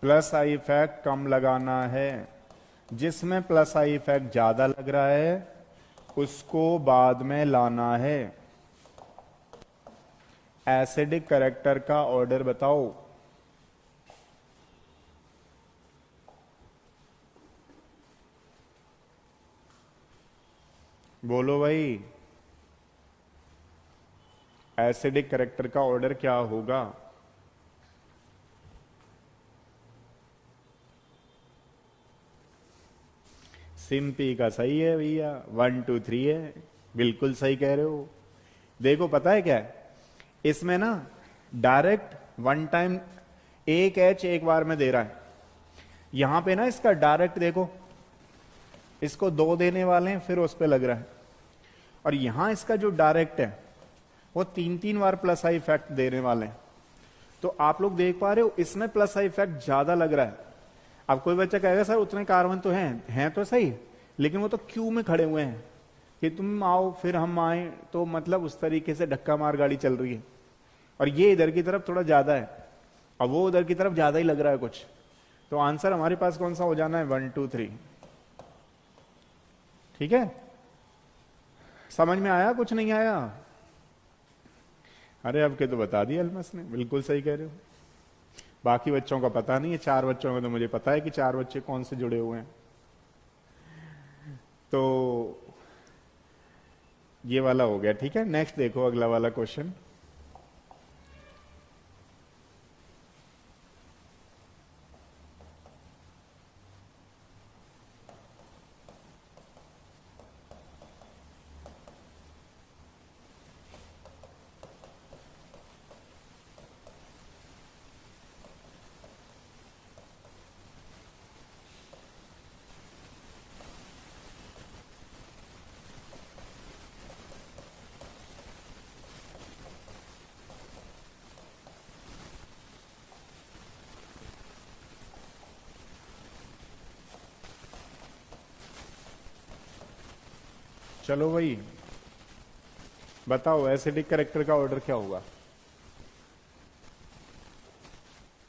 प्लस आई इफेक्ट कम लगाना है। जिसमें प्लस आई इफेक्ट ज्यादा लग रहा है उसको बाद में लाना है। एसिडिक कैरेक्टर का ऑर्डर बताओ। बोलो भाई, एसिडिक कैरेक्टर का ऑर्डर क्या होगा? सिंपी का सही है भैया, 1 2 3 है, बिल्कुल सही कह रहे हो। देखो पता है क्या है, इसमें ना डायरेक्ट वन टाइम एक एच एक बार में दे रहा है। यहां पे ना इसका डायरेक्ट देखो, इसको 2 देने वाले हैं फिर उस पे लग रहा है, और यहां इसका जो डायरेक्ट है वो 3 बार प्लस आई इफेक्ट देने वाले हैं। तो आप लोग देख पा रहे हो इसमें प्लस आई इफेक्ट ज्यादा लग रहा है। अब कोई बच्चा कहेगा सर उतने कार्बन तो हैं तो सही, लेकिन वो तो क्यू में खड़े हुए हैं कि तुम आओ फिर हम आए, तो मतलब उस तरीके से धक्का मार गाड़ी चल रही है, और ये इधर की तरफ थोड़ा ज्यादा है और वो उधर की तरफ ज्यादा ही लग रहा है कुछ। तो आंसर हमारे पास कौन सा हो जाना है? 1 2 3। ठीक है, समझ में आया? कुछ नहीं आया? अरे अब के तो बता दिया अलमस ने, बिल्कुल सही कह रहे हो। बाकी बच्चों का पता नहीं है, 4 बच्चों का तो मुझे पता है कि 4 बच्चे कौन से जुड़े हुए हैं। तो ये वाला हो गया। ठीक है, नेक्स्ट देखो अगला वाला क्वेश्चन। चलो भाई बताओ एसिडिक कैरेक्टर का ऑर्डर क्या होगा।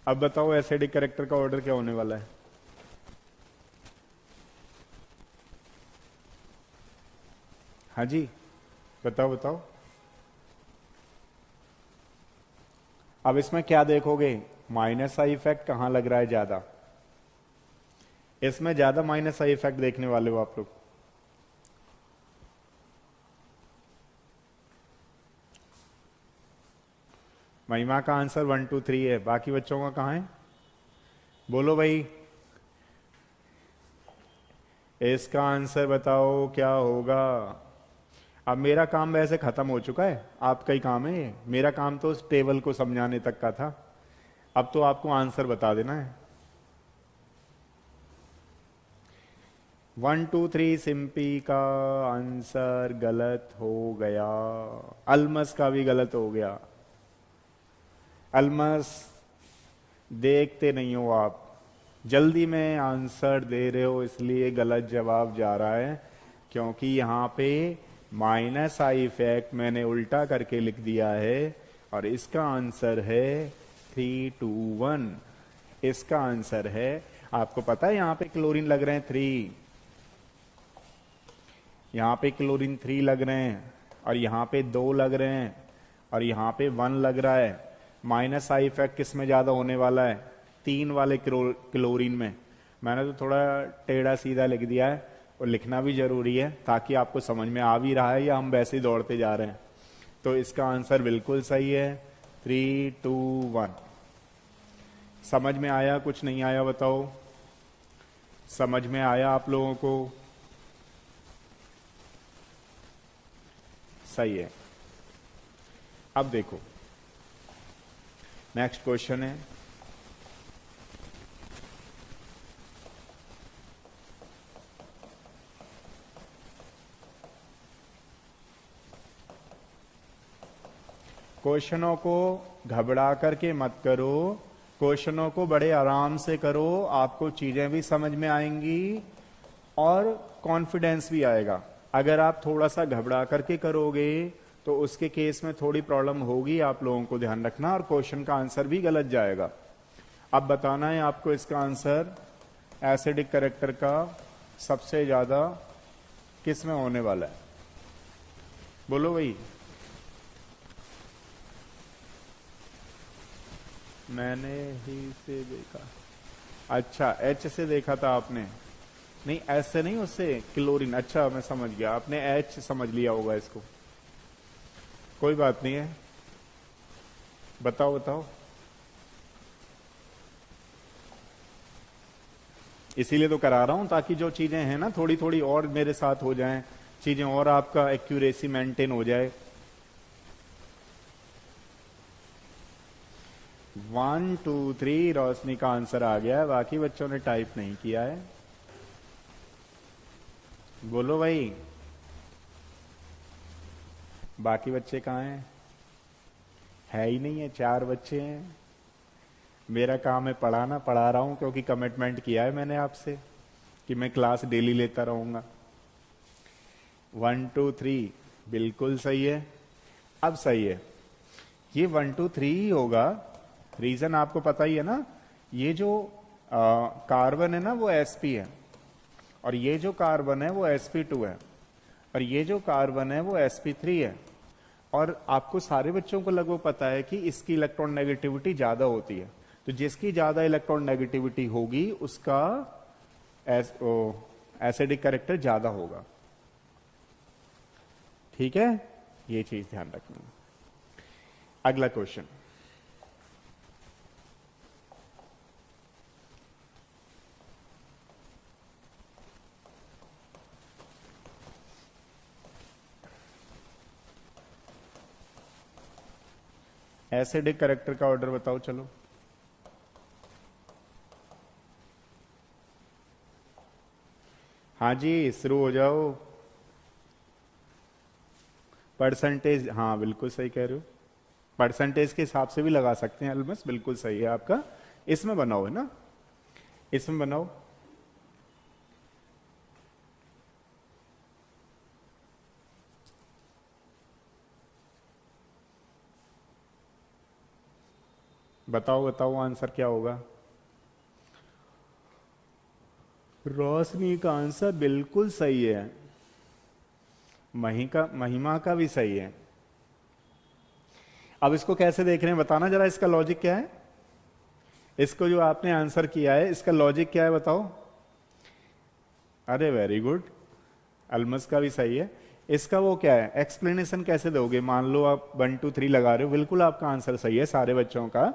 अब बताओ एसिडिक कैरेक्टर का ऑर्डर क्या होने वाला है। हाँ जी बताओ बताओ। अब इसमें क्या देखोगे, माइनस आई इफेक्ट कहां लग रहा है ज्यादा, इसमें ज्यादा माइनस आई इफेक्ट देखने वाले हो आप लोग। महिमा का आंसर 1 2 3 है, बाकी बच्चों का कहां है, बोलो भाई। इसका आंसर बताओ क्या होगा। अब मेरा काम वैसे खत्म हो चुका है, आपका ही काम है ये। मेरा काम तो उस टेबल को समझाने तक का था, अब तो आपको आंसर बता देना है। 1 2 3 सिंपी का आंसर गलत हो गया, अल्मस का भी गलत हो गया। अल्मस देखते नहीं हो आप, जल्दी में आंसर दे रहे हो इसलिए गलत जवाब जा रहा है, क्योंकि यहां पे माइनस आई इफेक्ट मैंने उल्टा करके लिख दिया है और इसका आंसर है 3 2 1। इसका आंसर है, आपको पता है यहां पे क्लोरीन लग रहे हैं 3, यहां पे क्लोरीन 3 लग रहे हैं और यहां पे 2 लग रहे हैं और यहां पे 1 लग रहा है। माइनस आई इफेक्ट किस में ज्यादा होने वाला है, 3 वाले क्लोरीन में। मैंने तो थोड़ा टेढ़ा सीधा लिख दिया है और लिखना भी जरूरी है ताकि आपको समझ में आ भी रहा है या हम वैसे ही दौड़ते जा रहे हैं। तो इसका आंसर बिल्कुल सही है 3 2 1। समझ में आया, कुछ नहीं आया बताओ। समझ में आया आप लोगों को, सही है। अब देखो नेक्स्ट क्वेश्चन है, क्वेश्चनों को घबरा करके मत करो, क्वेश्चनों को बड़े आराम से करो, आपको चीजें भी समझ में आएंगी और कॉन्फिडेंस भी आएगा। अगर आप थोड़ा सा घबरा करके करोगे तो उसके केस में थोड़ी प्रॉब्लम होगी, आप लोगों को ध्यान रखना, और क्वेश्चन का आंसर भी गलत जाएगा। अब बताना है आपको इसका आंसर एसिडिक कैरेक्टर का सबसे ज्यादा किस में होने वाला है, बोलो भाई। मैंने ही से देखा, अच्छा एच से देखा था आपने, नहीं एच से नहीं, उससे क्लोरीन, अच्छा मैं समझ गया, आपने एच समझ लिया होगा इसको, कोई बात नहीं है। बताओ बताओ, इसीलिए तो करा रहा हूं ताकि जो चीजें हैं ना थोड़ी थोड़ी और मेरे साथ हो जाएं, चीजें और आपका एक्यूरेसी मेंटेन हो जाए। 1 2 3 रोशनी का आंसर आ गया है, बाकी बच्चों ने टाइप नहीं किया है, बोलो भाई। बाकी बच्चे कहाँ हैं, है ही नहीं है, 4 बच्चे हैं। मेरा काम है पढ़ाना, पढ़ा रहा हूं क्योंकि कमिटमेंट किया है मैंने आपसे कि मैं क्लास डेली लेता रहूंगा। 1 2 3 बिल्कुल सही है। अब सही है, ये 1 2 3 ही होगा, रीजन आपको पता ही है ना, ये जो कार्बन है ना वो sp है और ये जो कार्बन है वो sp2 है और ये जो कार्बन है वो sp3 है। और आपको सारे बच्चों को लगभग पता है कि इसकी इलेक्ट्रॉन नेगेटिविटी ज्यादा होती है, तो जिसकी ज्यादा इलेक्ट्रॉन नेगेटिविटी होगी उसका एसिडिक कैरेक्टर ज्यादा होगा, ठीक है, ये चीज ध्यान रखना। अगला क्वेश्चन, एसिडिक कैरेक्टर का ऑर्डर बताओ चलो। हाँ जी शुरू हो जाओ। परसेंटेज, हाँ बिल्कुल सही कह रहे हो, परसेंटेज के हिसाब से भी लगा सकते हैं अलमस, बिल्कुल सही है आपका। इसमें बनाओ, है ना, इसमें बनाओ। बताओ बताओ आंसर क्या होगा। रोशनी का आंसर बिल्कुल सही है, महिमा का भी सही है। अब इसको कैसे देख रहे हैं बताना जरा, इसका लॉजिक क्या है। इसको जो आपने आंसर किया है इसका लॉजिक क्या है बताओ। अरे वेरी गुड, अल्मस का भी सही है। इसका वो क्या है, एक्सप्लेनेशन कैसे दोगे। मान लो आप 1 2 3 लगा रहे हो, बिल्कुल आपका आंसर सही है सारे बच्चों का,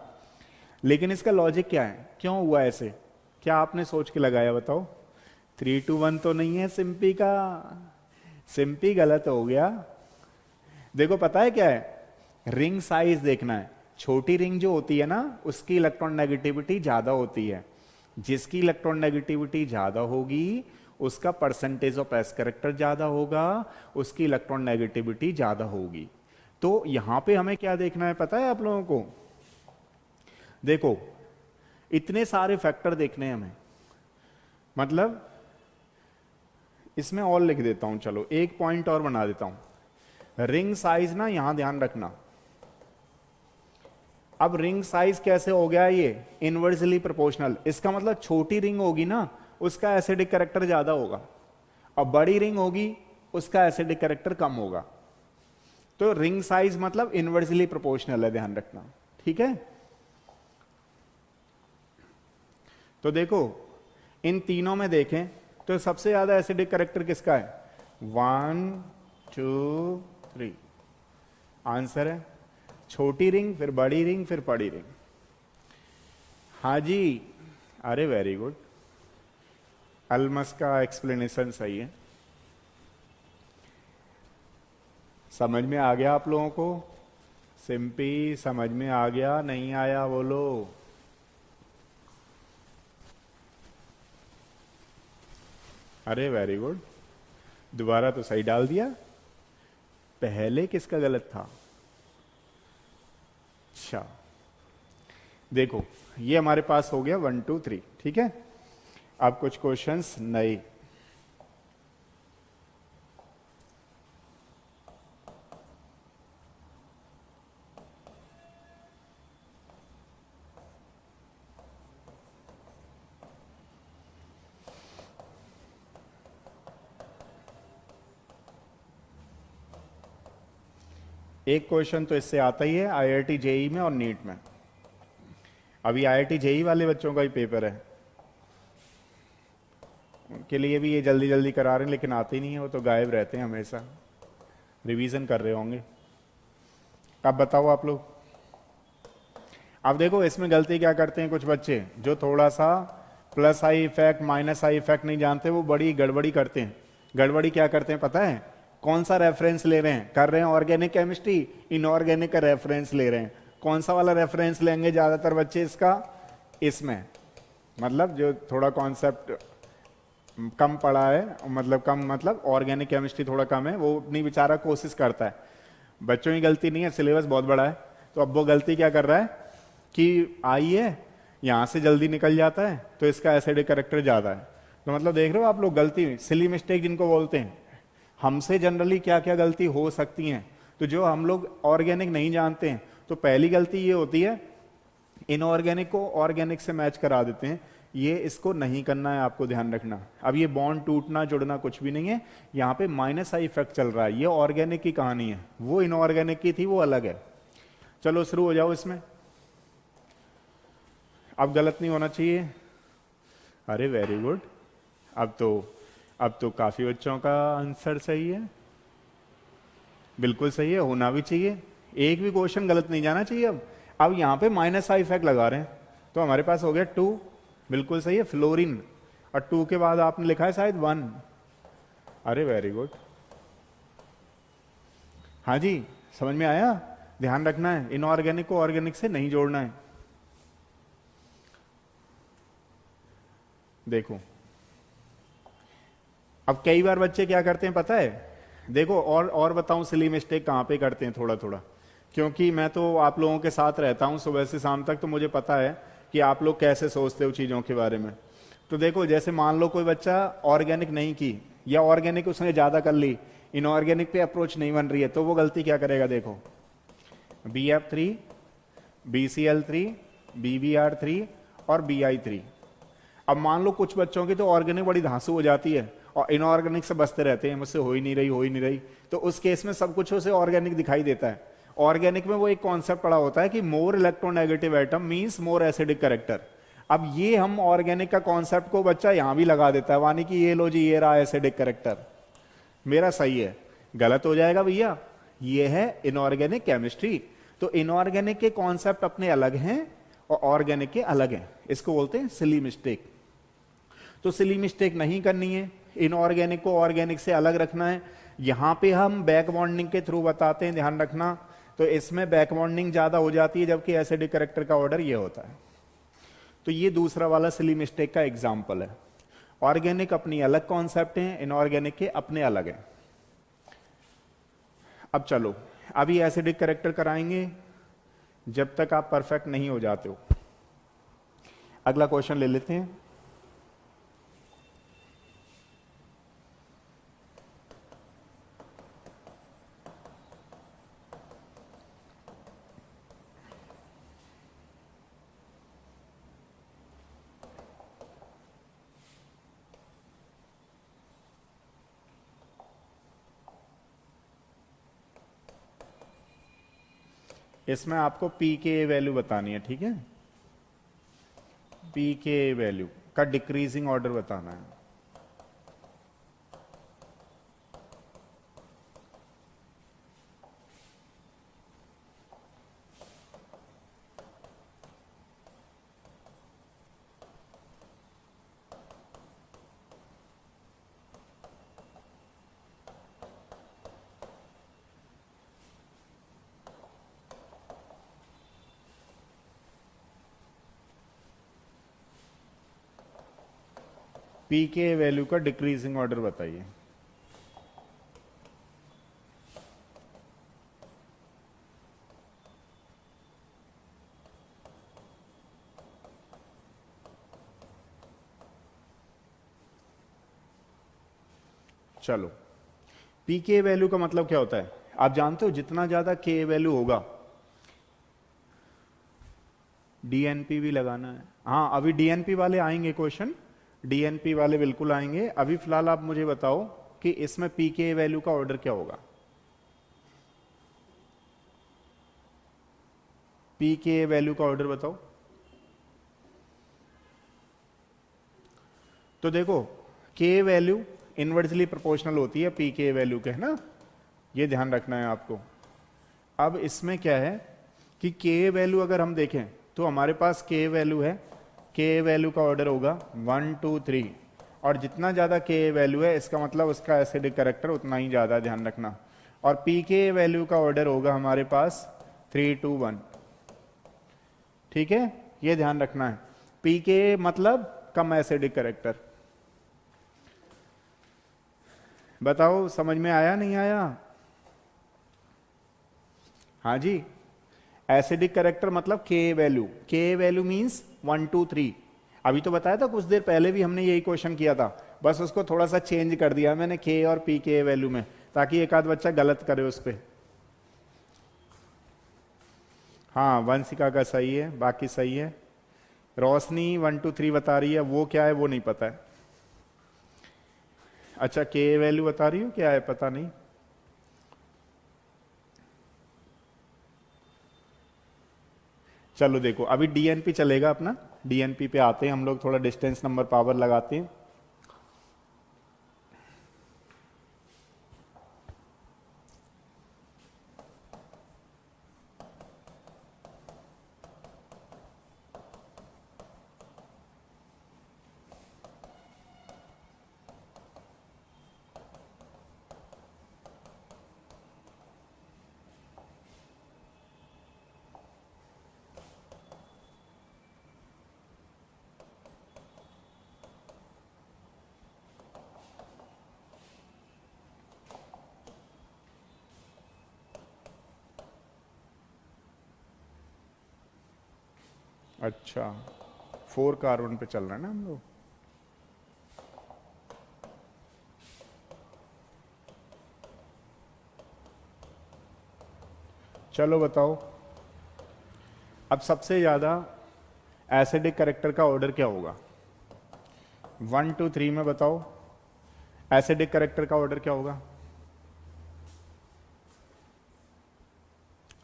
लेकिन इसका लॉजिक क्या है, क्यों हुआ ऐसे, क्या आपने सोच के लगाया बताओ। 3 2 1 तो नहीं है सिंपी का, सिंपी गलत हो गया। देखो पता है क्या है, रिंग साइज देखना है। छोटी रिंग जो होती है ना उसकी इलेक्ट्रॉन नेगेटिविटी ज्यादा होती है, जिसकी इलेक्ट्रॉन नेगेटिविटी ज्यादा होगी उसका परसेंटेज ऑफ एस कैरेक्टर ज्यादा होगा, उसकी इलेक्ट्रॉन नेगेटिविटी ज्यादा होगी। तो यहां पे हमें क्या देखना है पता है आप लोगों को, देखो इतने सारे फैक्टर देखने हैं हमें, मतलब इसमें और लिख देता हूं, चलो एक पॉइंट और बना देता हूं। रिंग साइज ना यहां ध्यान रखना। अब रिंग साइज कैसे हो गया, ये इनवर्सली प्रोपोर्शनल। इसका मतलब छोटी रिंग होगी ना उसका एसिडिक कैरेक्टर ज्यादा होगा, और बड़ी रिंग होगी उसका एसिडिक कैरेक्टर कम होगा। तो रिंग साइज मतलब इनवर्सली प्रोपोर्शनल है, ध्यान रखना, ठीक है। तो देखो इन तीनों में देखें तो सबसे ज्यादा एसिडिक कैरेक्टर किसका है, 1 2 3 आंसर है। छोटी रिंग फिर बड़ी रिंग फिर बड़ी रिंग। हाँ जी, अरे वेरी गुड, अल्मस का एक्सप्लेनेशन सही है। समझ में आ गया आप लोगों को, सिंपी समझ में आ गया नहीं आया बोलो। अरे वेरी गुड, दोबारा तो सही डाल दिया। पहले किसका गलत था, अच्छा देखो ये हमारे पास हो गया 1 2 3, ठीक है। अब कुछ क्वेश्चंस नए। एक क्वेश्चन तो इससे आता ही है आईआईटी जेई में और नीट में। अभी आईआईटी जेई वाले बच्चों का ही पेपर है, उनके लिए भी ये जल्दी जल्दी करा रहे हैं, लेकिन आते ही नहीं है, वो तो गायब रहते हैं हमेशा, रिवीजन कर रहे होंगे। अब बताओ आप लोग। अब देखो इसमें गलती क्या करते हैं कुछ बच्चे, जो थोड़ा सा plus I effect minus I effect नहीं जानते, वो बड़ी गड़बड़ी करते हैं। गड़बड़ी क्या करते हैं पता है, कौन सा रेफरेंस ले रहे हैं, कर रहे हैं ऑर्गेनिक केमिस्ट्री, इनऑर्गेनिक का रेफरेंस ले रहे हैं। कौन सा वाला रेफरेंस लेंगे ज्यादातर बच्चे इसका, इसमें मतलब जो थोड़ा कॉन्सेप्ट कम पढ़ा है, मतलब कम मतलब ऑर्गेनिक केमिस्ट्री थोड़ा कम है, वो अपनी बेचारा कोशिश करता है। बच्चों की गलती नहीं है, सिलेबस बहुत बड़ा है। तो अब वो गलती क्या कर रहा है कि आई है यहां से जल्दी निकल जाता है, तो इसका एसिडिक कैरेक्टर ज्यादा है। तो मतलब देख रहे हो आप लोग, गलती सिली मिस्टेक जिनको बोलते हैं, हमसे जनरली क्या क्या गलती हो सकती हैं। तो जो हम लोग ऑर्गेनिक नहीं जानते हैं, तो पहली गलती ये होती है इनऑर्गेनिक को ऑर्गेनिक से मैच करा देते हैं। ये इसको नहीं करना है, आपको ध्यान रखना। अब ये बॉन्ड टूटना जुड़ना कुछ भी नहीं है, यहाँ पे माइनस आई इफेक्ट चल रहा है। ये ऑर्गेनिक की कहानी है, वो इनऑर्गेनिक की थी, वो अलग है। चलो शुरू हो जाओ इसमें, अब गलत नहीं होना चाहिए। अरे वेरी गुड, अब तो काफी बच्चों का आंसर सही है, बिल्कुल सही है, होना भी चाहिए। एक भी क्वेश्चन गलत नहीं जाना चाहिए। अब यहां पे माइनस आई इफेक्ट लगा रहे हैं, तो हमारे पास हो गया 2, बिल्कुल सही है, फ्लोरीन। और 2 के बाद आपने लिखा है शायद 1। अरे वेरी गुड, हाँ जी समझ में आया। ध्यान रखना है इनऑर्गेनिक को ऑर्गेनिक से नहीं जोड़ना है। देखो अब कई बार बच्चे क्या करते हैं पता है, देखो और बताऊं सिली मिस्टेक कहां पे करते हैं थोड़ा थोड़ा, क्योंकि मैं तो आप लोगों के साथ रहता हूं सुबह से शाम तक, तो मुझे पता है कि आप लोग कैसे सोचते हो चीजों के बारे में। तो देखो जैसे मान लो कोई बच्चा ऑर्गेनिक नहीं की, या ऑर्गेनिक उसने ज्यादा कर ली, इनऑर्गेनिक पे अप्रोच नहीं बन रही है, तो वो गलती क्या करेगा, देखो BF3 BCl3 BBr3 और Bi3। अब मान लो कुछ बच्चों की तो ऑर्गेनिक बड़ी धांसू हो जाती है और इनऑर्गेनिक से बचते रहते हैं, मुझसे हो ही नहीं रही, हो ही नहीं रही, तो उस केस में सब कुछ उसे ऑर्गेनिक दिखाई देता है। ऑर्गेनिक में वो एक कॉन्सेप्ट पड़ा होता है कि more electronegative atom means more acidic character. अब ये हम ऑर्गेनिक का कॉन्सेप्ट को बच्चा यहां भी लगा देता है, वानी कि ये लो जी, ये रहा एसिडिक करेक्टर, मेरा सही है, गलत हो जाएगा भैया। ये है इनऑर्गेनिक केमिस्ट्री। तो इनऑर्गेनिक के कॉन्सेप्ट अपने अलग हैं और ऑर्गेनिक के अलग हैं, इसको बोलते हैं सिली मिस्टेक। तो सिली मिस्टेक नहीं करनी है, इनऑर्गेनिक को ऑर्गेनिक से अलग रखना है। यहां पे हम बैक बॉन्डिंग के थ्रू बताते हैं, ध्यान रखना। तो इसमें बैक बॉन्डिंग ज्यादा हो जाती है, जबकि एसिडिक करेक्टर का ऑर्डर ये होता है। तो ये दूसरा वाला सिली मिस्टेक का एग्जाम्पल है। ऑर्गेनिक अपनी अलग कॉन्सेप्ट हैं, इनऑर्गेनिक के अपने अलग हैं। अब चलो, अभी एसिडिक करेक्टर कराएंगे जब तक आप परफेक्ट नहीं हो जाते हो। अगला क्वेश्चन ले लेते हैं। इसमें आपको पी के वैल्यू बतानी है, ठीक है। पी के वैल्यू का डिक्रीजिंग ऑर्डर बताना है। पी के वैल्यू का डिक्रीजिंग ऑर्डर बताइए। चलो, पी के वैल्यू का मतलब क्या होता है आप जानते हो? जितना ज्यादा के वैल्यू होगा, डीएनपी भी लगाना है। हाँ, अभी डीएनपी वाले आएंगे क्वेश्चन, डीएनपी वाले बिल्कुल आएंगे। अभी फिलहाल आप मुझे बताओ कि इसमें पी के वैल्यू का ऑर्डर क्या होगा। पी के वैल्यू का ऑर्डर बताओ। तो देखो, के वैल्यू इनवर्सली प्रोपोर्शनल होती है पी के वैल्यू के, है ना, ये ध्यान रखना है आपको। अब इसमें क्या है कि के वैल्यू अगर हम देखें तो हमारे पास के वैल्यू है, के वैल्यू का ऑर्डर होगा 1 2 3, और जितना ज़्यादा के वैल्यू है इसका मतलब उसका एसिडिक करेक्टर उतना ही ज़्यादा, ध्यान रखना। और पी के वैल्यू का ऑर्डर होगा हमारे पास 3 2 1, ठीक है, ये ध्यान रखना है। पी के मतलब कम एसिडिक करेक्टर। बताओ समझ में आया नहीं आया? हाँ जी, एसिडिक करेक्टर मतलब के वैल्यू, के वैल्यू मींस 1 2 3। अभी तो बताया था कुछ देर पहले भी हमने यही क्वेश्चन किया था, बस उसको थोड़ा सा चेंज कर दिया मैंने के और पी के वैल्यू में, ताकि एक आध बच्चा गलत करे उस पर। हाँ, वंशिका का सही है, बाकी सही है। रोशनी 1 2 3 बता रही है, वो क्या है वो नहीं पता है। अच्छा, के वैल्यू बता रही हो, क्या है पता नहीं। चलो देखो, अभी डीएनपी चलेगा अपना, डीएनपी पे आते हैं हम लोग, थोड़ा डिस्टेंस नंबर पावर लगाते हैं। अच्छा, 4 कार्बन पे चल रहा है ना हम लोग। चलो बताओ, अब सबसे ज्यादा एसिडिक कैरेक्टर का ऑर्डर क्या होगा? 1 2 3 में बताओ, एसिडिक कैरेक्टर का ऑर्डर क्या होगा?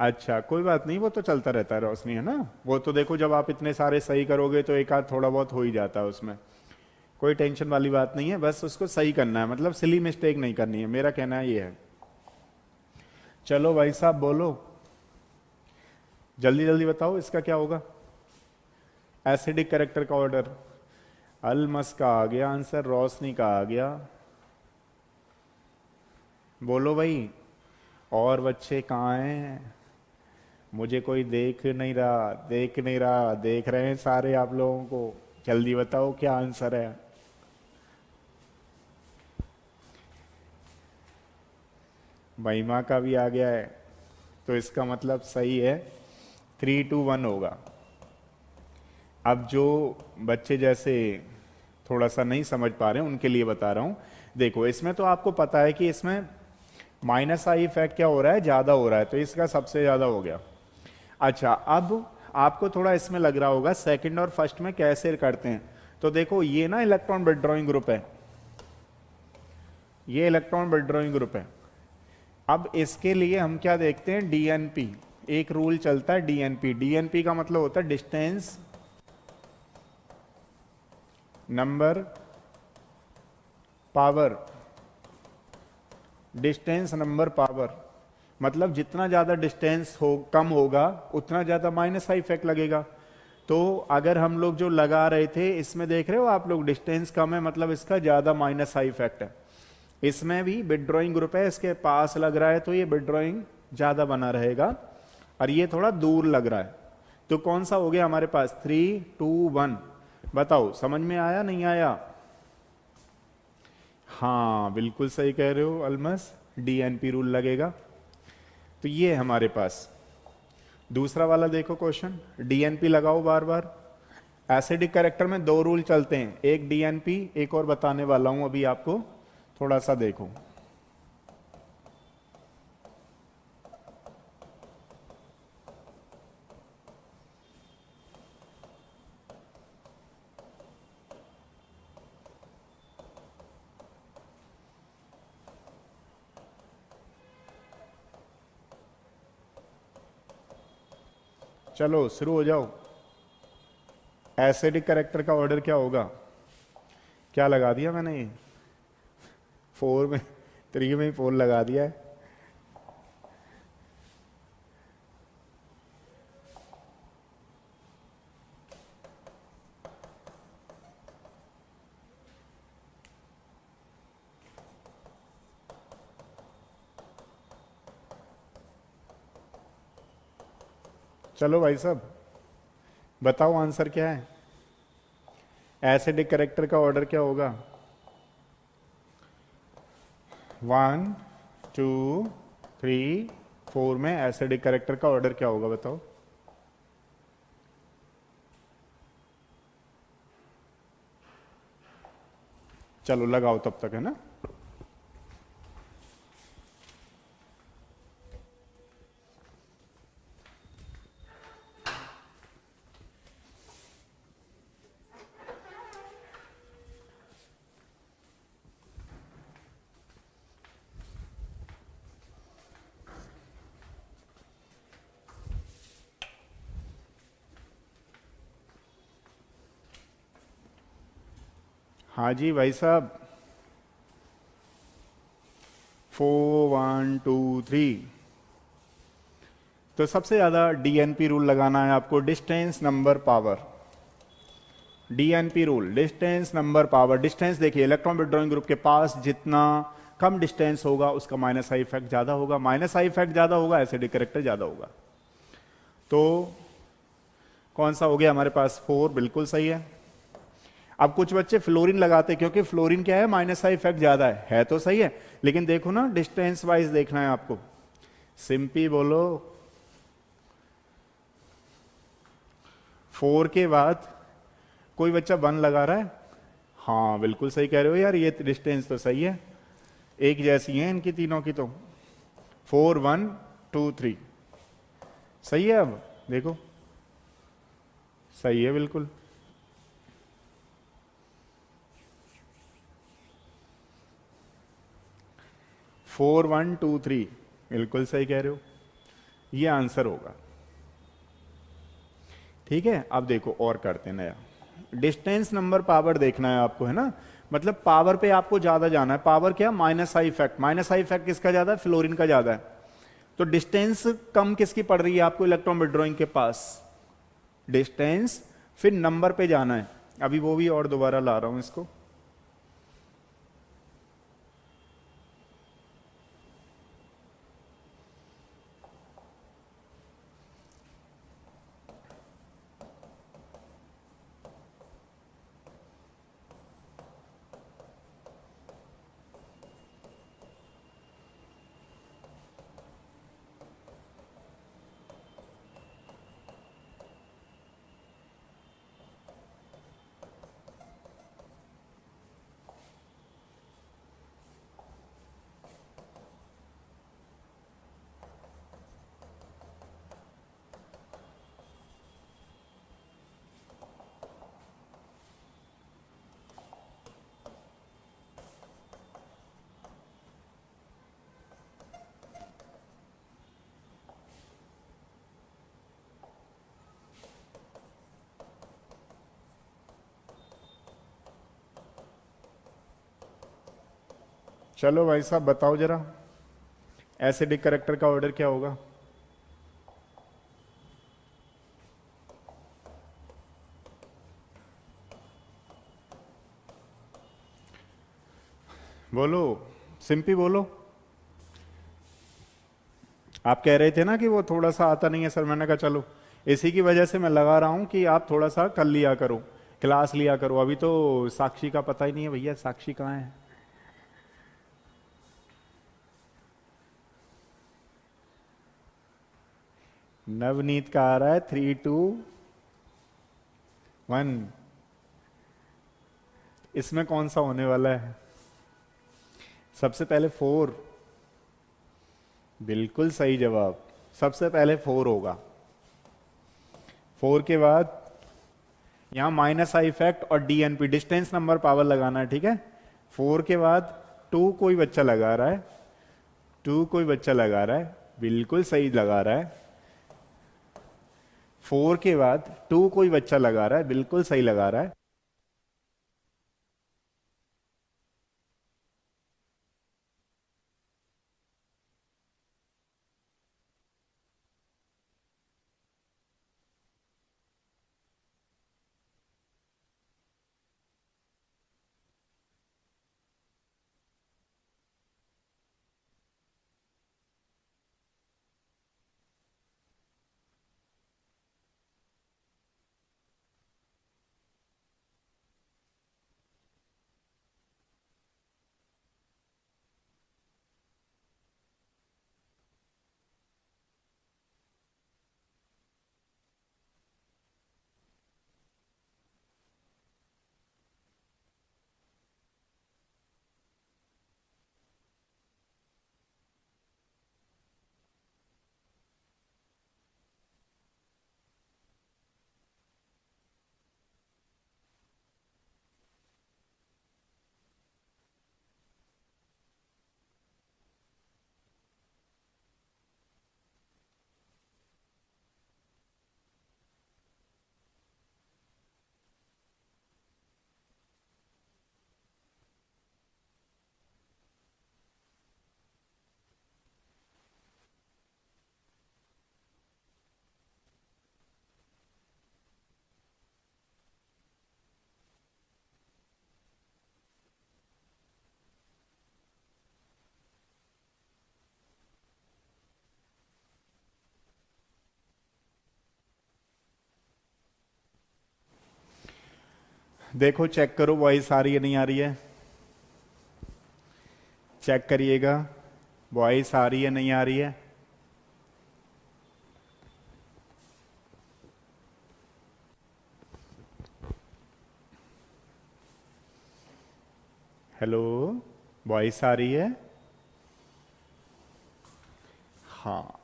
अच्छा कोई बात नहीं, वो तो चलता रहता है रोशनी, है ना। वो तो देखो जब आप इतने सारे सही करोगे तो एक आध थोड़ा बहुत हो ही जाता है उसमें, कोई टेंशन वाली बात नहीं है, बस उसको सही करना है, मतलब सिली मिस्टेक नहीं करनी है, मेरा कहना ये है। चलो भाई साहब बोलो, जल्दी जल्दी बताओ इसका क्या होगा? एसिडिक कैरेक्टर का ऑर्डर, अलमस का आ गया आंसर, रोशनी का आ गया, बोलो भाई। और बच्चे कहाँ हैं? मुझे कोई देख नहीं रहा, देख नहीं रहा, देख रहे हैं सारे आप लोगों को, जल्दी बताओ क्या आंसर है? महिमा का भी आ गया है, तो इसका मतलब सही है, 3 2 1 होगा। अब जो बच्चे जैसे थोड़ा सा नहीं समझ पा रहे हैं उनके लिए बता रहा हूं। देखो इसमें तो आपको पता है कि इसमें माइनस आई इफेक्ट क्या हो रहा है, ज्यादा हो रहा है, तो इसका सबसे ज्यादा हो गया। अच्छा अब आपको थोड़ा इसमें लग रहा होगा सेकंड और फर्स्ट में कैसे करते हैं। तो देखो ये ना इलेक्ट्रॉन विथड्रॉइंग ग्रुप है, ये इलेक्ट्रॉन विथड्रॉइंग ग्रुप है। अब इसके लिए हम क्या देखते हैं, डीएनपी, एक रूल चलता है डीएनपी। डीएनपी का मतलब होता है distance number power, distance number power, मतलब जितना ज्यादा डिस्टेंस हो कम होगा उतना ज्यादा माइनस का इफेक्ट लगेगा। तो अगर हम लोग जो लगा रहे थे इसमें देख रहे हो आप लोग, डिस्टेंस कम है मतलब इसका ज्यादा माइनस का इफेक्ट है। इसमें भी विथड्रॉइंग ग्रुप है, इसके पास लग रहा है तो ये विथड्रॉइंग ज्यादा बना रहेगा, और ये थोड़ा दूर लग रहा है। तो कौन सा हो गया हमारे पास, 3 2 1? बताओ समझ में आया नहीं आया? हाँ बिल्कुल सही कह रहे हो अलमस, डीएनपी रूल लगेगा। तो ये हमारे पास दूसरा वाला देखो क्वेश्चन, डीएनपी लगाओ बार बार। एसिडिक कैरेक्टर में 2 रूल चलते हैं, एक डीएनपी, एक और बताने वाला हूं अभी आपको, थोड़ा सा देखो। चलो शुरू हो जाओ। एसिडिक कैरेक्टर का ऑर्डर क्या होगा? क्या लगा दिया मैंने, ये 4 में, 3 में ही 4 लगा दिया है। चलो भाई साहब बताओ आंसर क्या है, एसिडिक कैरेक्टर का ऑर्डर क्या होगा? 1 2 3 4 में एसिडिक कैरेक्टर का ऑर्डर क्या होगा बताओ? चलो लगाओ तब तक, है ना। हाँ जी भाई साहब, 4 1 2 3। तो सबसे ज्यादा डीएनपी रूल लगाना है आपको, distance number power. DNP rule, distance number power. Distance देखिए, इलेक्ट्रॉन विथड्रॉइंग ग्रुप के पास जितना कम डिस्टेंस होगा उसका माइनस आई इफेक्ट ज्यादा होगा, माइनस आई इफेक्ट ज्यादा होगा एसिडिक कैरेक्टर ज्यादा होगा। तो कौन सा हो गया हमारे पास, 4 बिल्कुल सही है। अब कुछ बच्चे फ्लोरीन लगाते, क्योंकि फ्लोरीन क्या है, माइनस आई इफेक्ट ज्यादा है तो सही है, लेकिन देखो ना डिस्टेंस वाइज देखना है आपको। सिंपी बोलो, 4 के बाद कोई बच्चा 1 लगा रहा है? हाँ बिल्कुल सही कह रहे हो यार, ये डिस्टेंस तो सही है, एक जैसी है इनकी तीनों की तो। 4 1 2 3 सही है। अब देखो सही है बिल्कुल। 4123, बिल्कुल सही कह रहे हो, ये आंसर होगा। ठीक है, अब देखो और करते हैं नया। डिस्टेंस नंबर पावर देखना है आपको, है ना। मतलब पावर पे आपको ज्यादा जाना है। पावर क्या, minus I effect. Minus I effect किसका ज्यादा है, फ्लोरीन का ज्यादा है। तो डिस्टेंस कम किसकी पड़ रही है आपको, इलेक्ट्रॉन विड्रॉइंग के पास। डिस्टेंस, फिर नंबर पे जाना है। अभी वो भी और दोबारा ला रहा हूं इसको। चलो भाई साहब बताओ जरा, एसिडिक करेक्टर का ऑर्डर क्या होगा। बोलो, सिंपी बोलो। आप कह रहे थे ना कि वो थोड़ा सा आता नहीं है सर, मैंने कहा चलो इसी की वजह से मैं लगा रहा हूं कि आप थोड़ा सा कर लिया करो, क्लास लिया करो। अभी तो साक्षी का पता ही नहीं है भैया, साक्षी कहाँ है। नवनीत का आ रहा है 3 2 1। इसमें कौन सा होने वाला है, सबसे पहले 4। बिल्कुल सही जवाब, सबसे पहले 4 होगा। 4 के बाद यहां माइनस आई इफेक्ट और डीएनपी, डिस्टेंस नंबर पावर लगाना है, ठीक है। 4 के बाद 2 कोई बच्चा लगा रहा है, 2 कोई बच्चा लगा रहा है, बिल्कुल सही लगा रहा है। 4 के बाद 2 कोई बच्चा लगा रहा है, बिल्कुल सही लगा रहा है। देखो चेक करो, वॉइस आ रही है नहीं आ रही है, चेक करिएगा, वॉइस आ रही है नहीं आ रही है। हेलो, वॉइस आ रही है। हाँ,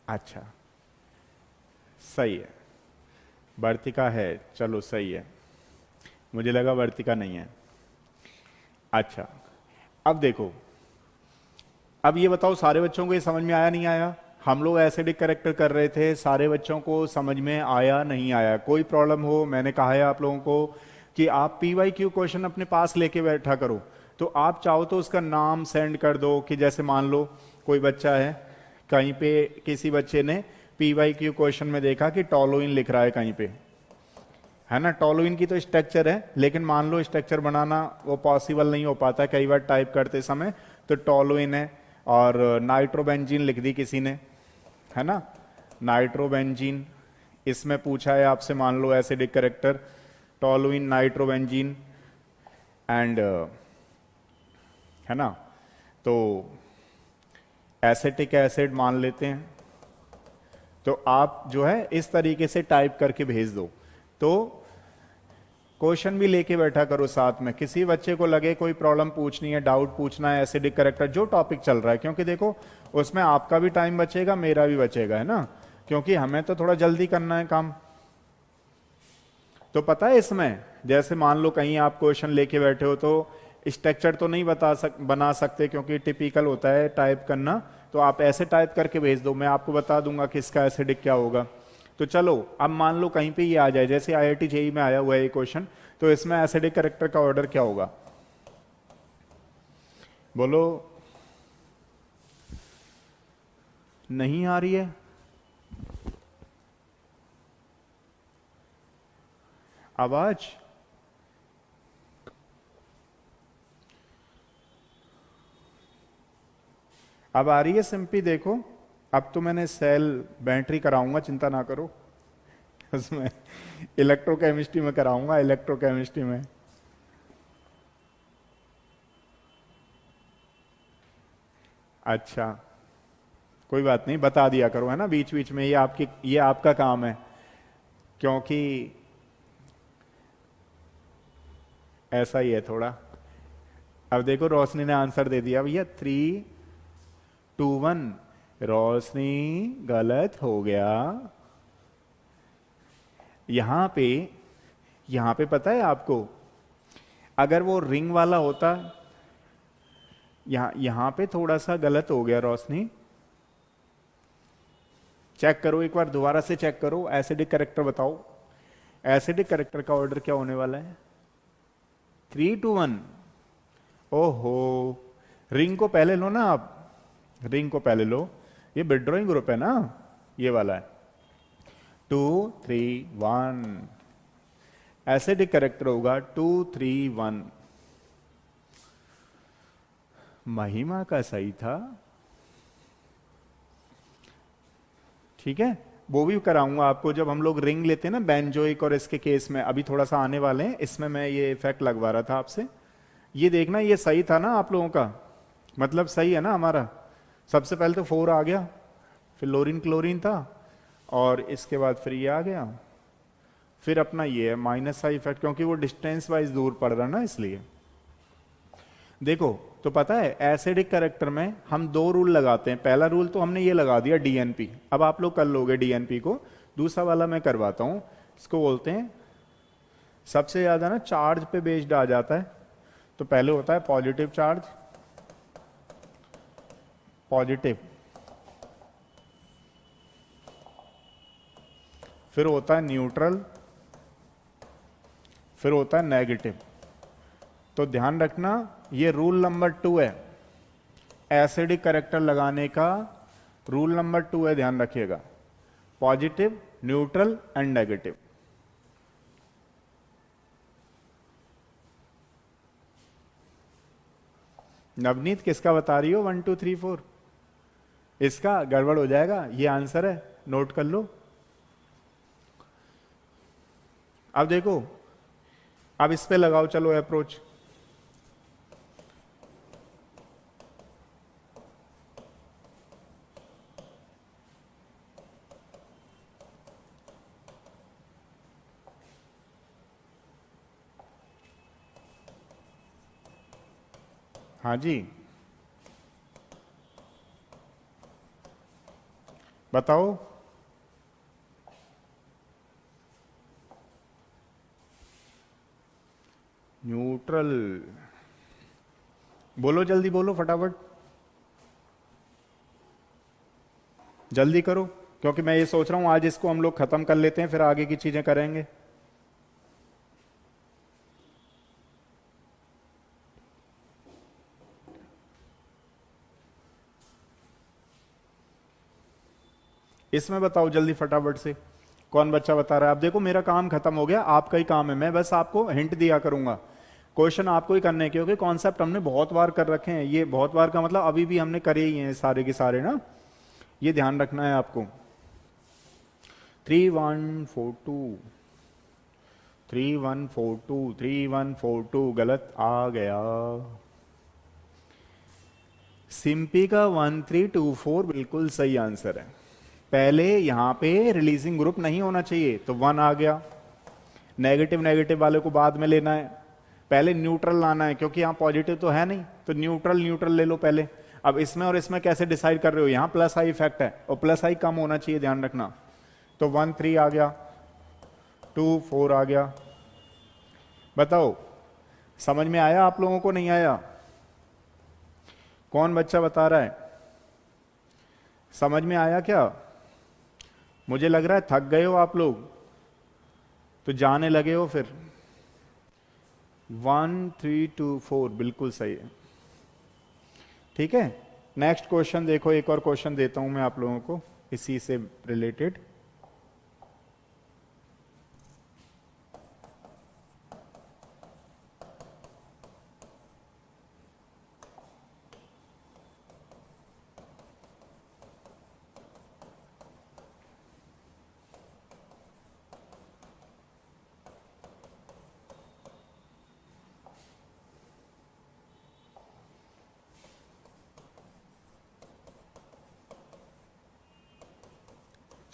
अच्छा, सही है। वर्तिका है, चलो सही है, मुझे लगा वर्तिका नहीं है। अच्छा, अब देखो, अब ये बताओ सारे बच्चों को ये समझ में आया नहीं आया? हम लोग एसिडिक करेक्टर कर रहे थे, सारे बच्चों को समझ में आया नहीं आया? कोई प्रॉब्लम हो, मैंने कहा है आप लोगों को कि आप PYQ क्वेश्चन अपने पास लेके बैठा करो। तो आप चाहो तो उसका नाम सेंड कर दो कि जैसे मान लो कोई बच्चा है, कहीं पे किसी बच्चे ने PYQ क्वेश्चन में देखा कि टॉलोइन लिख रहा है कहीं पे, है ना, टॉलोइन की तो स्ट्रक्चर है, लेकिन मान लो स्ट्रक्चर बनाना वो पॉसिबल नहीं हो पाता कई बार टाइप करते समय, तो टॉलोइन है और नाइट्रोबेंजीन लिख दी किसी ने, है ना, नाइट्रोबेंजीन, इसमें पूछा है आपसे मान लो acidic character toluene nitrobenzene and, है ना, तो एसिटिक एसिड मान लेते हैं। तो आप जो है इस तरीके से टाइप करके भेज दो। तो क्वेश्चन भी लेके बैठा करो साथ में, किसी बच्चे को लगे कोई प्रॉब्लम पूछनी है, डाउट पूछना है एसिडिक करेक्टर जो टॉपिक चल रहा है, क्योंकि देखो उसमें आपका भी टाइम बचेगा, मेरा भी बचेगा, है ना, क्योंकि हमें तो थोड़ा जल्दी करना है काम। तो पता है इसमें, जैसे मान लो कहीं आप क्वेश्चन लेके बैठे हो तो स्ट्रक्चर तो नहीं बना सकते क्योंकि टिपिकल होता है टाइप करना, तो आप ऐसे टाइप करके भेज दो, मैं आपको बता दूंगा कि इसका एसिडिक क्या होगा। तो चलो अब मान लो कहीं पे ये आ जाए, जैसे IIT JEE में आया हुआ है ये क्वेश्चन, तो इसमें एसिडिक करेक्टर का ऑर्डर क्या होगा, बोलो? नहीं आ रही है आवाज? अब आ रही है सिंपी? देखो अब तो मैंने सेल बैटरी कराऊंगा, चिंता ना करो, उसमें इलेक्ट्रोकेमिस्ट्री में कराऊंगा, इलेक्ट्रोकेमिस्ट्री में। अच्छा, कोई बात नहीं, बता दिया करो, है ना, बीच बीच में, ये आपका काम है, क्योंकि ऐसा ही है थोड़ा। अब देखो रोशनी ने आंसर दे दिया भैया, 3, 2, 1। रोशनी गलत हो गया। यहां पे पता है आपको, अगर वो रिंग वाला होता, यहां पे थोड़ा सा गलत हो गया रोशनी, चेक करो एक बार, दोबारा से चेक करो, एसिडिक करेक्टर बताओ, एसिडिक करेक्टर का ऑर्डर क्या होने वाला है? 3, 2, 1। ओहो, रिंग को पहले लो ना आप, रिंग को पहले लो, ये विड्रॉइंग ग्रुप है ना, ये वाला है। 2, 3, 1, एसिडिक करेक्टर होगा 2, 3, 1। महिमा का सही था, ठीक है, वो भी कराऊंगा आपको जब हम लोग रिंग लेते हैं ना बेंजोइक, और इसके केस में अभी थोड़ा सा आने वाले हैं, इसमें मैं ये इफेक्ट लगवा रहा था आपसे। ये देखना, ये सही था ना आप लोगों का, मतलब सही है ना हमारा? सबसे पहले तो 4 आ गया, फिर लोरिन क्लोरीन था, और इसके बाद फिर ये आ गया, फिर अपना ये है माइनस का इफेक्ट, क्योंकि वो डिस्टेंस वाइज दूर पड़ रहा ना, इसलिए। देखो तो पता है एसिडिक करेक्टर में हम 2 रूल लगाते हैं। पहला रूल तो हमने ये लगा दिया DNP, अब आप लोग कर लोगे DNP को। दूसरा वाला मैं करवाता हूं, इसको बोलते हैं, सबसे ज्यादा ना चार्ज पे बेस्ड आ जाता है। तो पहले होता है पॉजिटिव चार्ज, पॉजिटिव, फिर होता है न्यूट्रल, फिर होता है नेगेटिव। तो ध्यान रखना, ये रूल नंबर 2 है, एसिडिक करेक्टर लगाने का रूल नंबर 2 है, ध्यान रखिएगा, positive, neutral and negative. Navneet किसका बता रही हो? 1, 2, 3, 4, इसका गड़बड़ हो जाएगा, ये आंसर है, नोट कर लो। अब देखो, अब इस पे लगाओ, चलो अप्रोच। हाँ जी, बताओ। न्यूट्रल। बोलो जल्दी बोलो फटाफट, जल्दी करो, क्योंकि मैं ये सोच रहा हूं आज इसको हम लोग खत्म कर लेते हैं, फिर आगे की चीजें करेंगे। इसमें बताओ जल्दी फटाफट से, कौन बच्चा बता रहा है? आप देखो मेरा काम खत्म हो गया, आपका ही काम है, मैं बस आपको हिंट दिया करूंगा। क्वेश्चन आपको ही करने हैं, क्योंकि कॉन्सेप्ट हमने बहुत बार कर रखे हैं। ये बहुत बार का मतलब अभी भी हमने करे ही हैं सारे के सारे ना, ये ध्यान रखना है आपको। 3142 3142 3142 गलत आ गया। सिंपी का 1324 बिल्कुल सही आंसर है। पहले यहां पे रिलीजिंग ग्रुप नहीं होना चाहिए, तो 1 आ गया। नेगेटिव नेगेटिव वाले को बाद में लेना है, पहले न्यूट्रल लाना है, क्योंकि यहां पॉजिटिव तो है नहीं, तो न्यूट्रल न्यूट्रल ले लो पहले। अब इसमें और इसमें कैसे डिसाइड कर रहे हो? यहां प्लस आई इफेक्ट है और प्लस आई कम होना चाहिए, ध्यान रखना। तो 1 3 आ गया, 2 4 आ गया। बताओ समझ में आया आप लोगों को, नहीं आया? कौन बच्चा बता रहा है? समझ में आया क्या? मुझे लग रहा है थक गए हो आप लोग, तो जाने लगे हो फिर। 1 3 2 4 बिल्कुल सही है, ठीक है। नेक्स्ट क्वेश्चन देखो, एक और क्वेश्चन देता हूं मैं आप लोगों को इसी से रिलेटेड।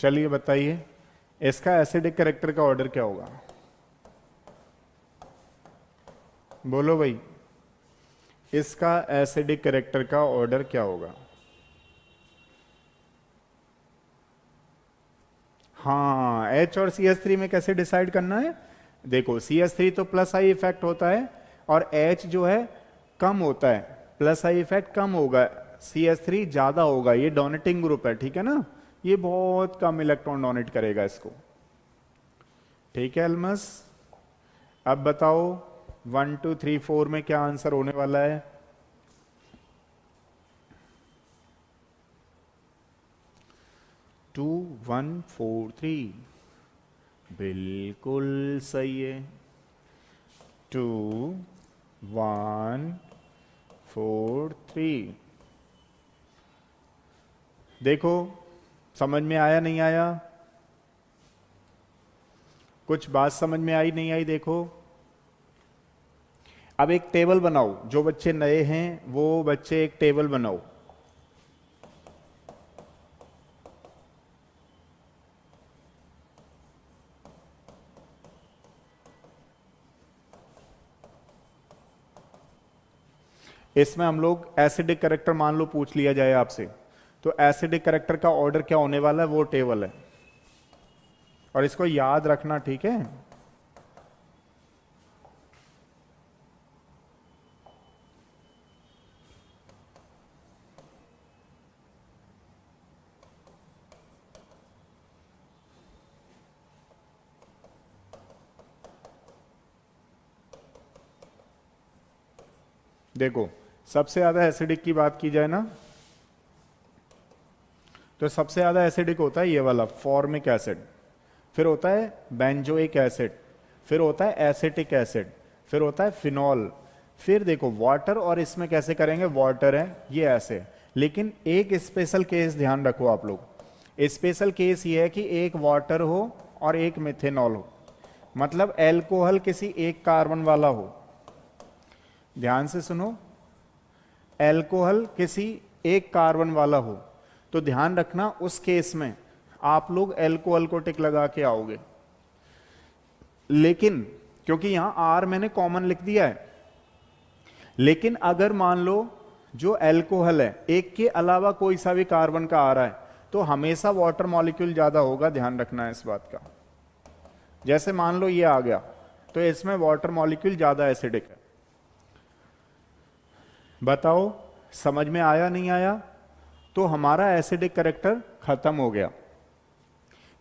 चलिए बताइए, इसका एसिडिक कैरेक्टर का ऑर्डर क्या होगा? बोलो भाई, इसका एसिडिक कैरेक्टर का ऑर्डर क्या होगा? हाँ, H और CH3 में कैसे डिसाइड करना है? देखो CH3 तो प्लस आई इफेक्ट होता है और H जो है कम होता है, प्लस आई इफेक्ट कम होगा, CH3 ज्यादा होगा। ये डोनेटिंग ग्रुप है, ठीक है ना, ये बहुत कम इलेक्ट्रॉन डोनेट करेगा इसको, ठीक है अल्मस। अब बताओ 1 2 3 4 में क्या आंसर होने वाला है? टू 1 4 3 बिल्कुल सही है। 2 1 4 3। देखो समझ में आया नहीं आया? कुछ बात समझ में आई नहीं आई? देखो अब एक टेबल बनाओ, जो बच्चे नए हैं वो बच्चे एक टेबल बनाओ। इसमें हम लोग एसिडिक कैरेक्टर मान लो पूछ लिया जाए आपसे, तो एसिडिक कैरेक्टर का ऑर्डर क्या होने वाला है वो टेबल है, और इसको याद रखना, ठीक है। देखो सबसे ज्यादा एसिडिक की बात की जाए ना, तो सबसे ज्यादा एसिडिक होता है ये वाला फॉर्मिक एसिड, फिर होता है बेंजोइक एसिड, फिर होता है एसिटिक एसिड, फिर होता है फिनॉल, फिर देखो वाटर। और इसमें कैसे करेंगे? वाटर है ये ऐसे, लेकिन एक स्पेशल केस ध्यान रखो आप लोग। स्पेशल केस ये है कि एक वाटर हो और एक मिथेनॉल हो, मतलब एल्कोहल किसी एक कार्बन वाला हो। ध्यान से सुनो, एल्कोहल किसी एक कार्बन वाला हो, तो ध्यान रखना उस केस में आप लोग एल्कोहल को टिक लगा के आओगे। लेकिन क्योंकि यहां आर मैंने कॉमन लिख दिया है, लेकिन अगर मान लो जो एल्कोहल है एक के अलावा कोई सा भी कार्बन का आ रहा है, तो हमेशा वाटर मॉलिक्यूल ज्यादा होगा, ध्यान रखना है इस बात का। जैसे मान लो ये आ गया, तो इसमें वाटर मॉलिक्यूल ज्यादा एसिडिक है, बताओ समझ में आया नहीं आया? तो हमारा एसिडिक कैरेक्टर खत्म हो गया।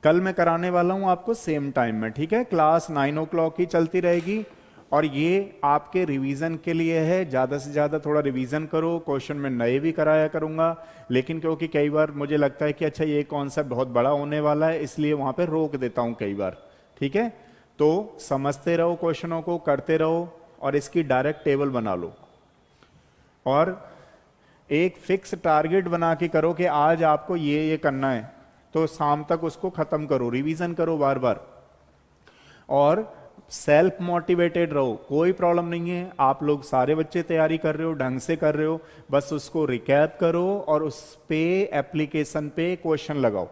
कल मैं कराने वाला हूं आपको सेम टाइम में, ठीक है? क्लास 9 o'clock ही चलती रहेगी और ये आपके रिवीजन के लिए है। ज़्यादा से ज़्यादा थोड़ा रिवीजन करो, क्वेश्चन में नए भी कराया करूँगा, लेकिन क्योंकि कई बार मुझे लगता है कि अच्छा ये कॉन्सेप्ट बहुत बड़ा होने वाला है, इसलिए वहाँ पे रोक देता हूँ कई बार, ठीक है? तो समझते रहो, क्वेश्चनों को करते रहो और इसकी डायरेक्ट टेबल बना लो और एक फिक्स टारगेट बना के करो कि आज आपको ये करना है, तो शाम तक उसको खत्म करो, रिवीजन करो बार बार और सेल्फ मोटिवेटेड रहो। कोई प्रॉब्लम नहीं है, आप लोग सारे बच्चे तैयारी कर रहे हो, ढंग से कर रहे हो, बस उसको रिकैप करो और उस पे एप्लीकेशन पे क्वेश्चन लगाओ।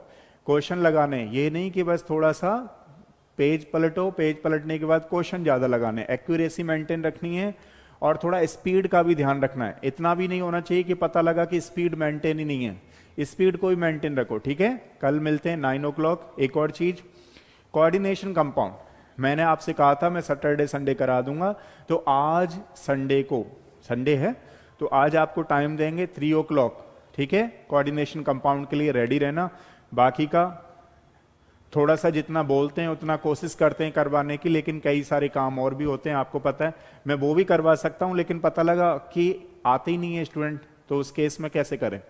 क्वेश्चन लगाने ये नहीं कि बस थोड़ा सा पेज पलटो, पेज पलटने के बाद क्वेश्चन ज्यादा लगाने, एक्यूरेसी मेंटेन रखनी है और थोड़ा स्पीड का भी ध्यान रखना है। इतना भी नहीं होना चाहिए कि पता लगा कि स्पीड मेंटेन ही नहीं है, स्पीड को भी मेंटेन रखो, ठीक है? कल मिलते हैं 9 o'clock। एक और चीज, कोऑर्डिनेशन कंपाउंड मैंने आपसे कहा था मैं सैटरडे संडे करा दूंगा, तो आज संडे को, संडे है तो आज आपको टाइम देंगे 3 o'clock, ठीक है? कोऑर्डिनेशन कंपाउंड के लिए रेडी रहना। बाकी का थोड़ा सा जितना बोलते हैं उतना कोशिश करते हैं करवाने की, लेकिन कई सारे काम और भी होते हैं, आपको पता है। मैं वो भी करवा सकता हूं, लेकिन पता लगा कि आते ही नहीं है स्टूडेंट, तो उस केस में कैसे करें?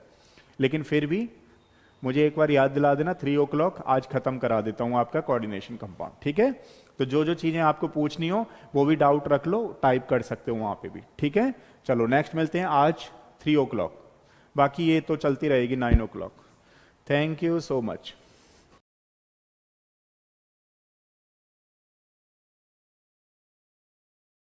लेकिन फिर भी मुझे एक बार याद दिला देना, 3 o'clock आज खत्म करा देता हूं आपका कोऑर्डिनेशन कंपाउंड, ठीक है? तो जो जो चीजें आपको पूछनी हो वो भी डाउट रख लो, टाइप कर सकते हो वहां पे भी, ठीक है? चलो नेक्स्ट मिलते हैं आज 3 o'clock, बाकी ये तो चलती रहेगी 9 o'clock। Thank you so much.